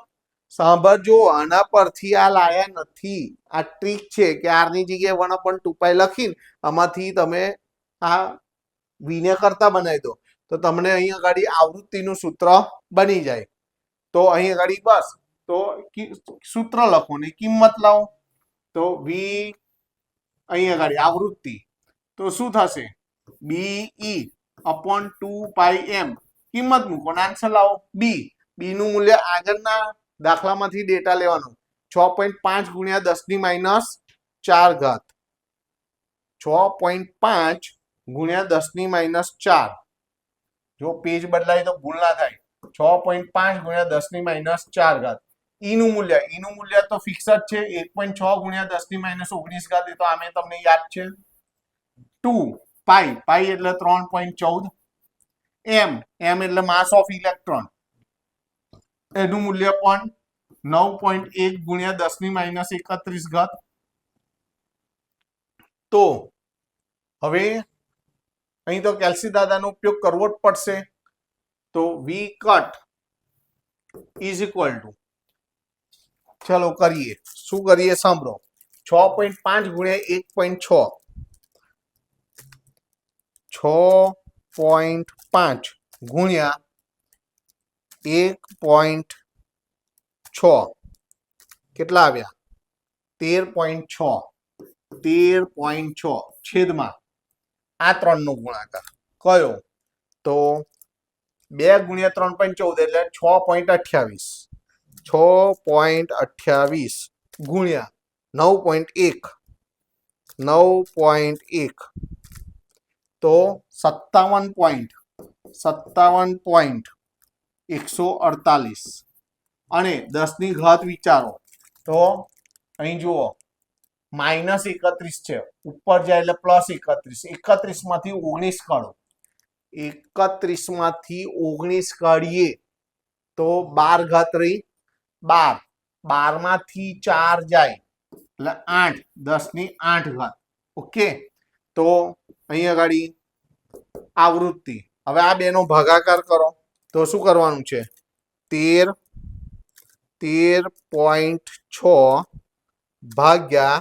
સાંભળજો. આના પરથી આ લાયા નથી, આ ટ્રીક છે કે આર ની જગ્યાએ 1/2 લખીને આમાંથી તમે આ વી ને કરતા બનાવી દો, તો તમને અહીં આગળ આવૃત્તિનું સૂત્ર બની જાય. તો અહીં આગળ બસ તો સૂત્ર લખો ને કિંમત લાવો. તો વી અહીં આગળ આવૃત્તિ તો શું થશે? BE upon 2πm. કિંમત મૂકો ને આન્સર લાવો. બી નું મૂલ્ય આગળના દાખલામાંથી ડેટા લેવાનો. 6.5 ગુણ્યા 10⁻⁴ ઘાત. 6.5 ગુણ્યા 10⁻⁴. જો પેજ બદલાય તો ભૂલ ના થાય. 6.5 ગુણ્યા 10⁻⁴ ઘાત. નું મૂલ્ય તો ફિક્સ જ છે. 1.6 ગુણ્યા 10⁻⁹ ઘાત. એ તો આમે તમને યાદ છે. 2 પાઈ એટલે 3.14. એમ એટલે માસ ઓફ ઇલેક્ટ્રોન. એનું મૂલ્ય પણ 9.1 ગુણ્યા 10⁻31 ઘાત. તો હવે અહીં તો કેલ્સી દાદાનો ઉપયોગ કરવો જ પડશે. તો વી કટ ઇઝ ઇક્વલ ટુ, ચલો કરીએ. શું કરીએ સાંભળો. 6.5 ગુણ્યા 1.6. 6.5 ગુણ્યા 1.6 કેટલા આવ્યા? 13.6. 13.6 છેદમાં આ 3 નો ગુણાકાર કયો? તો 2 ગુણ્યા 3.14 એટલે 6.28. 6.28 ગુણ્યા 9.1. 9.1 તો 57.148. અને 10 ની ઘાત વિચારો તો અહીં જુઓ -31 છે, ઉપર જાય એટલે +31. 31 માંથી 19 કાઢો. 31 માંથી 19 કાઢીએ તો 12 ઘાત રહી 12. 12 માંથી 4 જાય એટલે 8. 10 ની 8 ઘાત. ઓકે. તો અહીં આગળ આવૃત્તિ. હવે આ બેનો ભાગાકાર કરો તો શું કરવાનું છે? 13.6 ભાગ્યા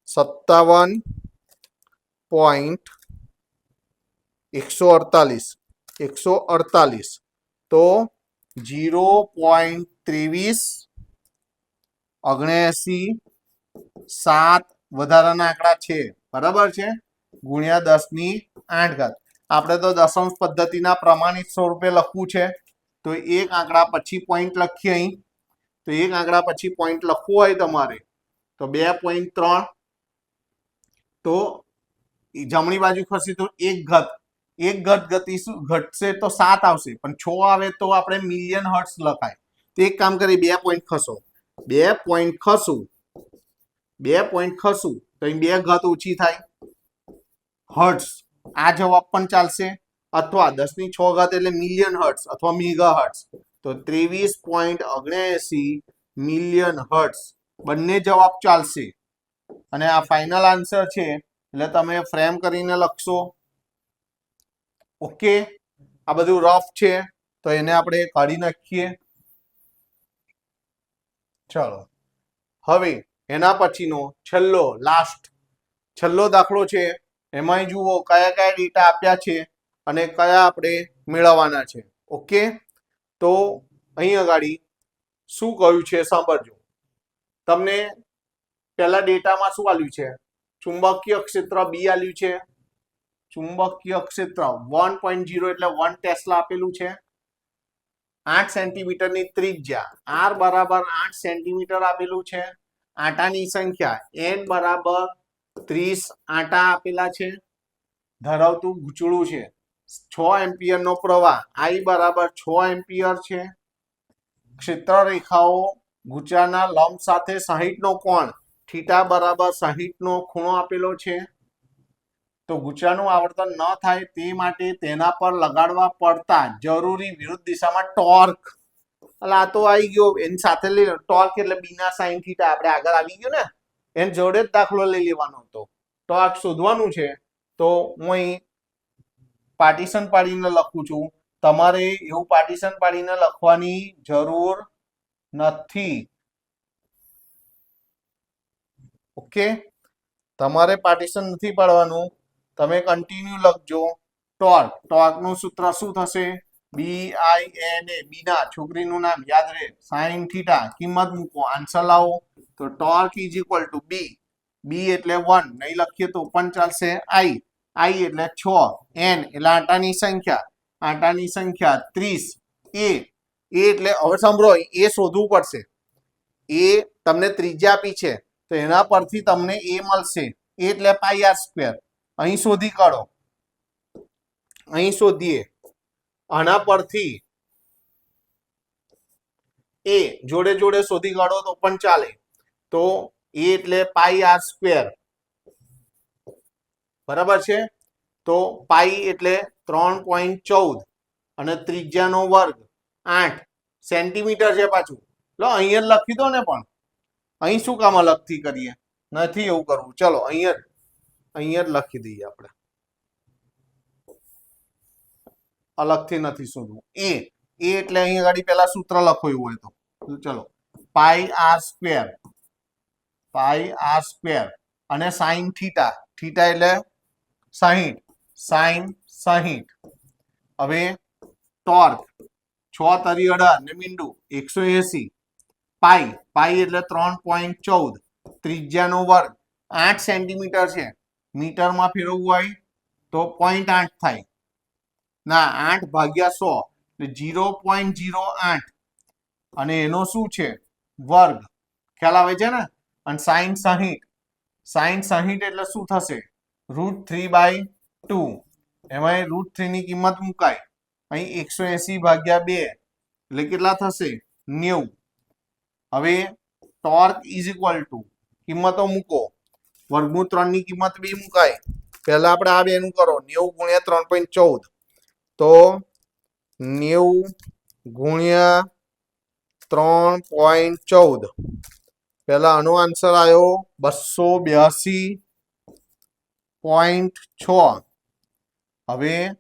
57.148. તો 0.2379 વધારાના આંકડા છે, બરાબર છે, ગુણ્યા 10 ની 8 ઘાત. આપણે તો દશાંશ પદ્ધતિના પ્રમાણિત સ્વરૂપે લખવું છે. તો એક આંકડા પછી પોઈન્ટ લખીએ અહીં. તો એક આંકડા પછી પોઈન્ટ લખવું હોય તમારે તો 2.3. તો જમણી બાજુ ખસી તો એક ઘટ ગતિ શું ઘટશે તો 7 આવશે, પણ 6 આવે તો આપણે મિલિયન હર્ટ્ઝ લખાય. તો એક કામ કરી 2 પોઈન્ટ ખસો. 2 પોઈન્ટ ખસું તો અહીં 2 ઘાત ઓછી થાય. હર્ટ્ઝ આ જવાબ પણ ચાલશે, અથવા 10 ની 6 ઘાત એટલે મિલિયન હર્ટ્ઝ અથવા મેગા હર્ટ્ઝ. તો 23.79 મિલિયન હર્ટ્ઝ બંને જવાબ ચાલશે. અને આ ફાઇનલ આન્સર છે એટલે તમે ફ્રેમ કરીને લખશો. ઓકે. આ બધું રફ છે તો એને આપણે કાઢી નાખીએ. ચલો હવે એના પછીનો છેલ્લો દાખલો છે. એમાં જુઓ કયા કયા ડેટા આપ્યા છે અને કયા આપણે મેળવવાના છે. ઓકે. તો અહીં આગળ શું કહ્યું છે સાંભળજો. તમને પહેલા ડેટામાં શું આલ્યું છે? ચુંબકીય ક્ષેત્ર બી આલ્યું છે. ચુંબકીય ક્ષેત્ર 1.0 એટલે 1 ટેસ્લા આપેલું છે. 8 સેન્ટીમીટરની ત્રિજ્યા, આર બરાબર 8 સેન્ટીમીટર આપેલું છે. આટાની સંખ્યા n બરાબર 30 આટા આપેલા છે. ધરાવતું ગૂંચળું છે. 6 એમ્પિયર નો પ્રવાહ I બરાબર 6 એમ્પિયર છે. ક્ષેત્ર રેખાઓ ગૂંચળાના લંબ સાથે 60 નો કોણ થીટા બરાબર 60 નો ખૂણો આપેલો છે. તો ગૂંચળાનું આવર્તન ન થાય તે માટે તેના પર લગાડવા પડતા જરૂરી વિરુદ્ધ દિશામાં ટોર્ક એટલે આ તો આવી ગયો એની સાથે લઈ લો ટોર્ક એટલે બીના સાઈન થીટા આપણે આગળ આવી ગયું ને એની જોડે જ દાખલો લઈ લેવાનો હતો ટોર્ક શોધવાનું છે તો હું અહીં પાર્ટીશન પાડીને લખું છું તમારે એવું પાર્ટીશન પાડીને લખવાની જરૂર નથી ઓકે તમારે પાર્ટીશન નથી પાડવાનું તમે કન્ટિન્યુ લખજો ટોર્કનું સૂત્ર શું થશે BINA બીના છોકરીનું નામ યાદ રહે સાઈન થીટા કિંમત મૂકો આન્સર લાવો તો ટોર્ક ઇઝ ઇક્વલ ટુ બી એટલે 1 નહીં લખીએ તો પણ ચાલશે I એટલે 6 N એટલે આંટાની સંખ્યા 30 A એટલે હવે સાંભળો એ શોધવું પડશે એ તમને ત્રિજ્યા આપી છે તો એના પરથી તમને એ મળશે એટલે પાઈ આર સ્ક્વેર અહીં શોધી કાઢો અહીં શોધીએ આના પરથી એ જોડે જોડે શોધી કાઢો તો પણ ચાલે તો એ એટલે પાઈ આર સ્ક્વેર બરાબર છે તો પાઈ એટલે 3.14 અને ત્રિજ્યાનો વર્ગ 8 સેન્ટીમીટર છે પાછું લો અહીંયા લખી દો ને પણ અહીં શું કામ અલગથી કરીએ નથી એવું કરવું ચલો અહીંયા જ લખી દઈએ આપણે અલગથી નથી શોધવું એ એટલે અહીં આગળ પેલા સૂત્ર લખો એવું હોય તો ચલો પાઈ આર સ્ક્વેર અને સાઈન થીટા એટલે 60 હવે ટોર્ક 6 તરી 18 ને મીંડું 180 પાઈ એટલે 3.14 ત્રિજ્યાનો વર્ગ 8 સેન્ટીમીટર છે મીટરમાં ફેરવવું હોય તો 0.8 થાય ના 8 ભાગ્યા 100 એટલે 0.08 અને એનો શું છે વર્ગ ખ્યાલ આવે છે ને અને સાઈન 60 એટલે શું થશે √3/2 એમાં √3 ની કિંમત મુકાય અહીં 180 ભાગ્યા 2 એટલે કેટલા થશે 90 હવે ટોર્ક ઇઝ ઇક્વલ ટુ કિંમતો મૂકો વર્ગમૂળ 3 ની કિંમત બી મુકાય પહેલા આપણે આ બેનું કરો 90 ગુણ્યા 3.14 તો 90 ગુણ્યા 3.14 પહેલા આનો આન્સર આવ્યો 282.6 હવે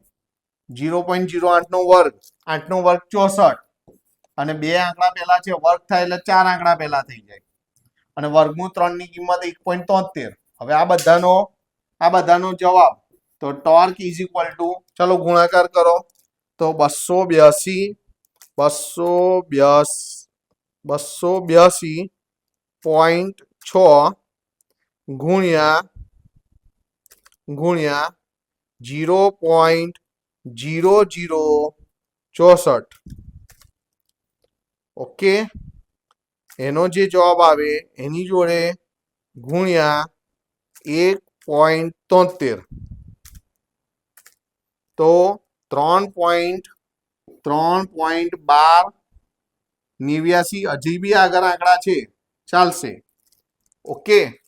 0.08 નો વર્ગ 8 નો વર્ગ 64 અને બે આંકડા પહેલા છે વર્ગ થાય એટલે 4 આંકડા પહેલા થઈ જાય અને વર્ગમૂળ 3 ની કિંમત 1.73 હવે આ બધાનો જવાબ તો ટોર્ક ઇઝ ઇક્વલ ટુ ચલો ગુણાકાર કરો તો 282.6 ગુણ્યા 0.0064 ઓકે એનો જે જવાબ આવે એની જોડે ગુણ્યા 1.73 તો 3.1289 હજી બી આગળ આંકડા છે ચાલશે ઓકે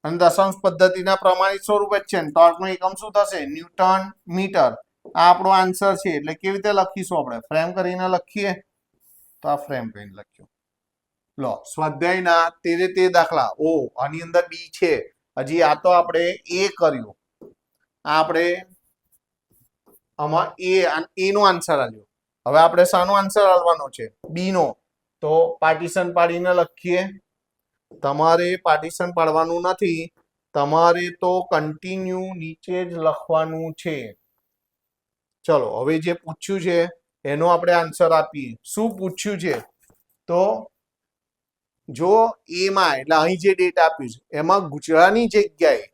અને દશાંશ પદ્ધતિના પ્રમાણિત સ્વરૂપ જ છે ટોર્કનો એકમ શું થશે ન્યૂટન મીટર આ આપણો આન્સર છે એટલે કેવી રીતે લખીશું આપણે ફ્રેમ કરીને લખીએ તો આ ફ્રેમ કરીને લખ્યો લો સ્વાધ્યાયના 13 દાખલા આની અંદર બી છે હજી આ તો આપણે એ કર્યું આપણે આમાં એ નો આન્સર આવ્યો હવે આપણે શાનો આન્સર આવવાનો છે બી નો તો પાર્ટીશન પાડીને લખીએ તમારે પાર્ટીશન પાડવાનું નથી તમારે તો કન્ટિન્યુ નીચે જ લખવાનું છે ચલો હવે જે પૂછ્યું છે એનો આપણે આન્સર આપીએ શું પૂછ્યું છે તો જો એમાં એટલે અહીં જે ડેટા આપ્યું છે એમાં ગૂંચળાની જગ્યાએ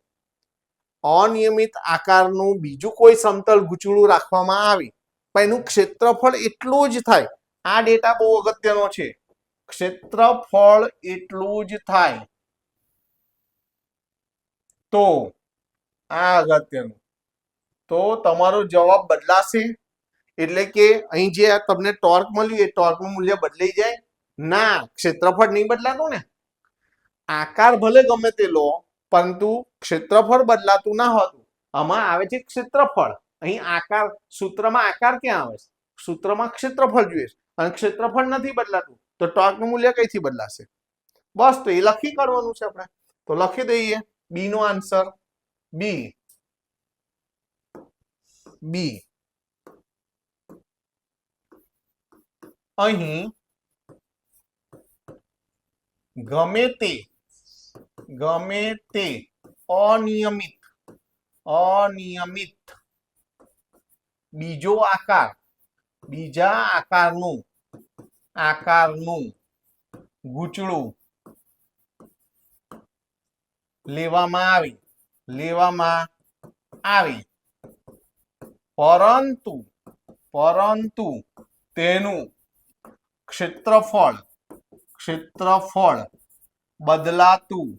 અનિયમિત આકારનું બીજું કોઈ સમતલ ગૂંચળું રાખવામાં આવે પણ એનું ક્ષેત્રફળ એટલું જ થાય આ ડેટા બહુ અગત્યનો છે ક્ષેત્રફળ એટલું જ થાય તો આ અગત્યનું તો તમારો જવાબ બદલાશે એટલે કે અહીં જે તમને ટોર્ક મળ્યું એ ટોર્કનું મૂલ્ય બદલાઈ જાય ના ક્ષેત્રફળ નહીં બદલાતું ને આકાર ભલે ગમે તે લો પરંતુ ક્ષેત્રફળ બદલાતું ના હોતું આમાં આવે છે ક્ષેત્રફળ અહીં આકાર સૂત્રમાં આકાર ક્યાં આવે છે સૂત્રમાં ક્ષેત્રફળ જોઈએ અને ક્ષેત્રફળ નથી બદલાતું તો ટોર્કનું મૂલ્ય કઈથી બદલાશે? બસ તો એ લખી કાઢવાનું છે આપણે. તો લખી દઈએ બી નો આન્સર બી. અહીં ગમે તે અનિયમિત બીજા આકારનું ગૂંચળું લેવામાં આવે પરંતુ તેનું ક્ષેત્રફળ બદલાતું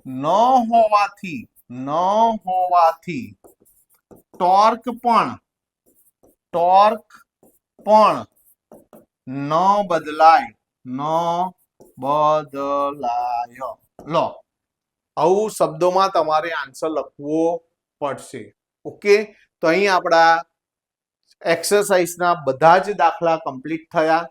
ન હોવાથી ટોર્ક પણ ન બદલાય. લો, આવું શબ્દોમાં તમારે આન્સર લખવો પડશે. ઓકે, તો અહીં આપણા એક્સરસાઇઝના બધા જ દાખલા કમ્પ્લીટ થયા.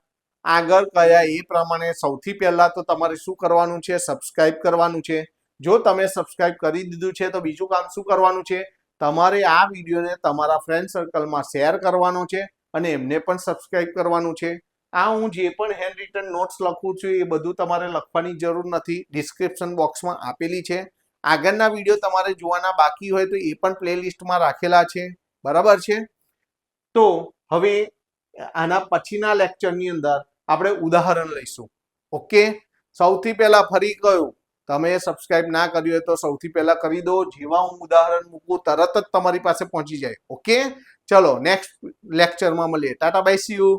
આગળ કયા એ પ્રમાણે સૌથી પહેલા તો તમારે શું કરવાનું છે? સબસ્ક્રાઇબ કરવાનું છે. જો તમે સબસ્ક્રાઇબ કરી દીધું છે તો બીજું કામ શું કરવાનું છે? તમારે આ વિડીયોને તમારા ફ્રેન્ડ સર્કલમાં શેર કરવાનો છે અને એમને પણ સબસ્ક્રાઇબ કરવાનું છે. આ હું જે પણ હેન્ડ રિટન નોટ્સ લખું છું એ બધું તમારે લખવાની જરૂર નથી, ડિસ્ક્રિપ્શન બોક્સમાં આપેલી છે. આગળના વિડીયો તમારે જોવાના બાકી હોય તો એ પણ પ્લેલિસ્ટમાં રાખેલા છે. બરાબર છે? તો હવે આના પછીના લેક્ચરની અંદર આપણે ઉદાહરણ લઈશું. ઓકે, સૌથી પહેલા ફરી કહ્યું, તમે સબસ્ક્રાઇબ ના કર્યું હોય તો સૌથી પહેલા કરી દો. જેવા હું ઉદાહરણ મૂકું તરત જ તમારી પાસે પહોંચી જાય. ઓકે, ચલો નેક્સ્ટ લેક્ચરમાં મળીએ. Tata by, C you.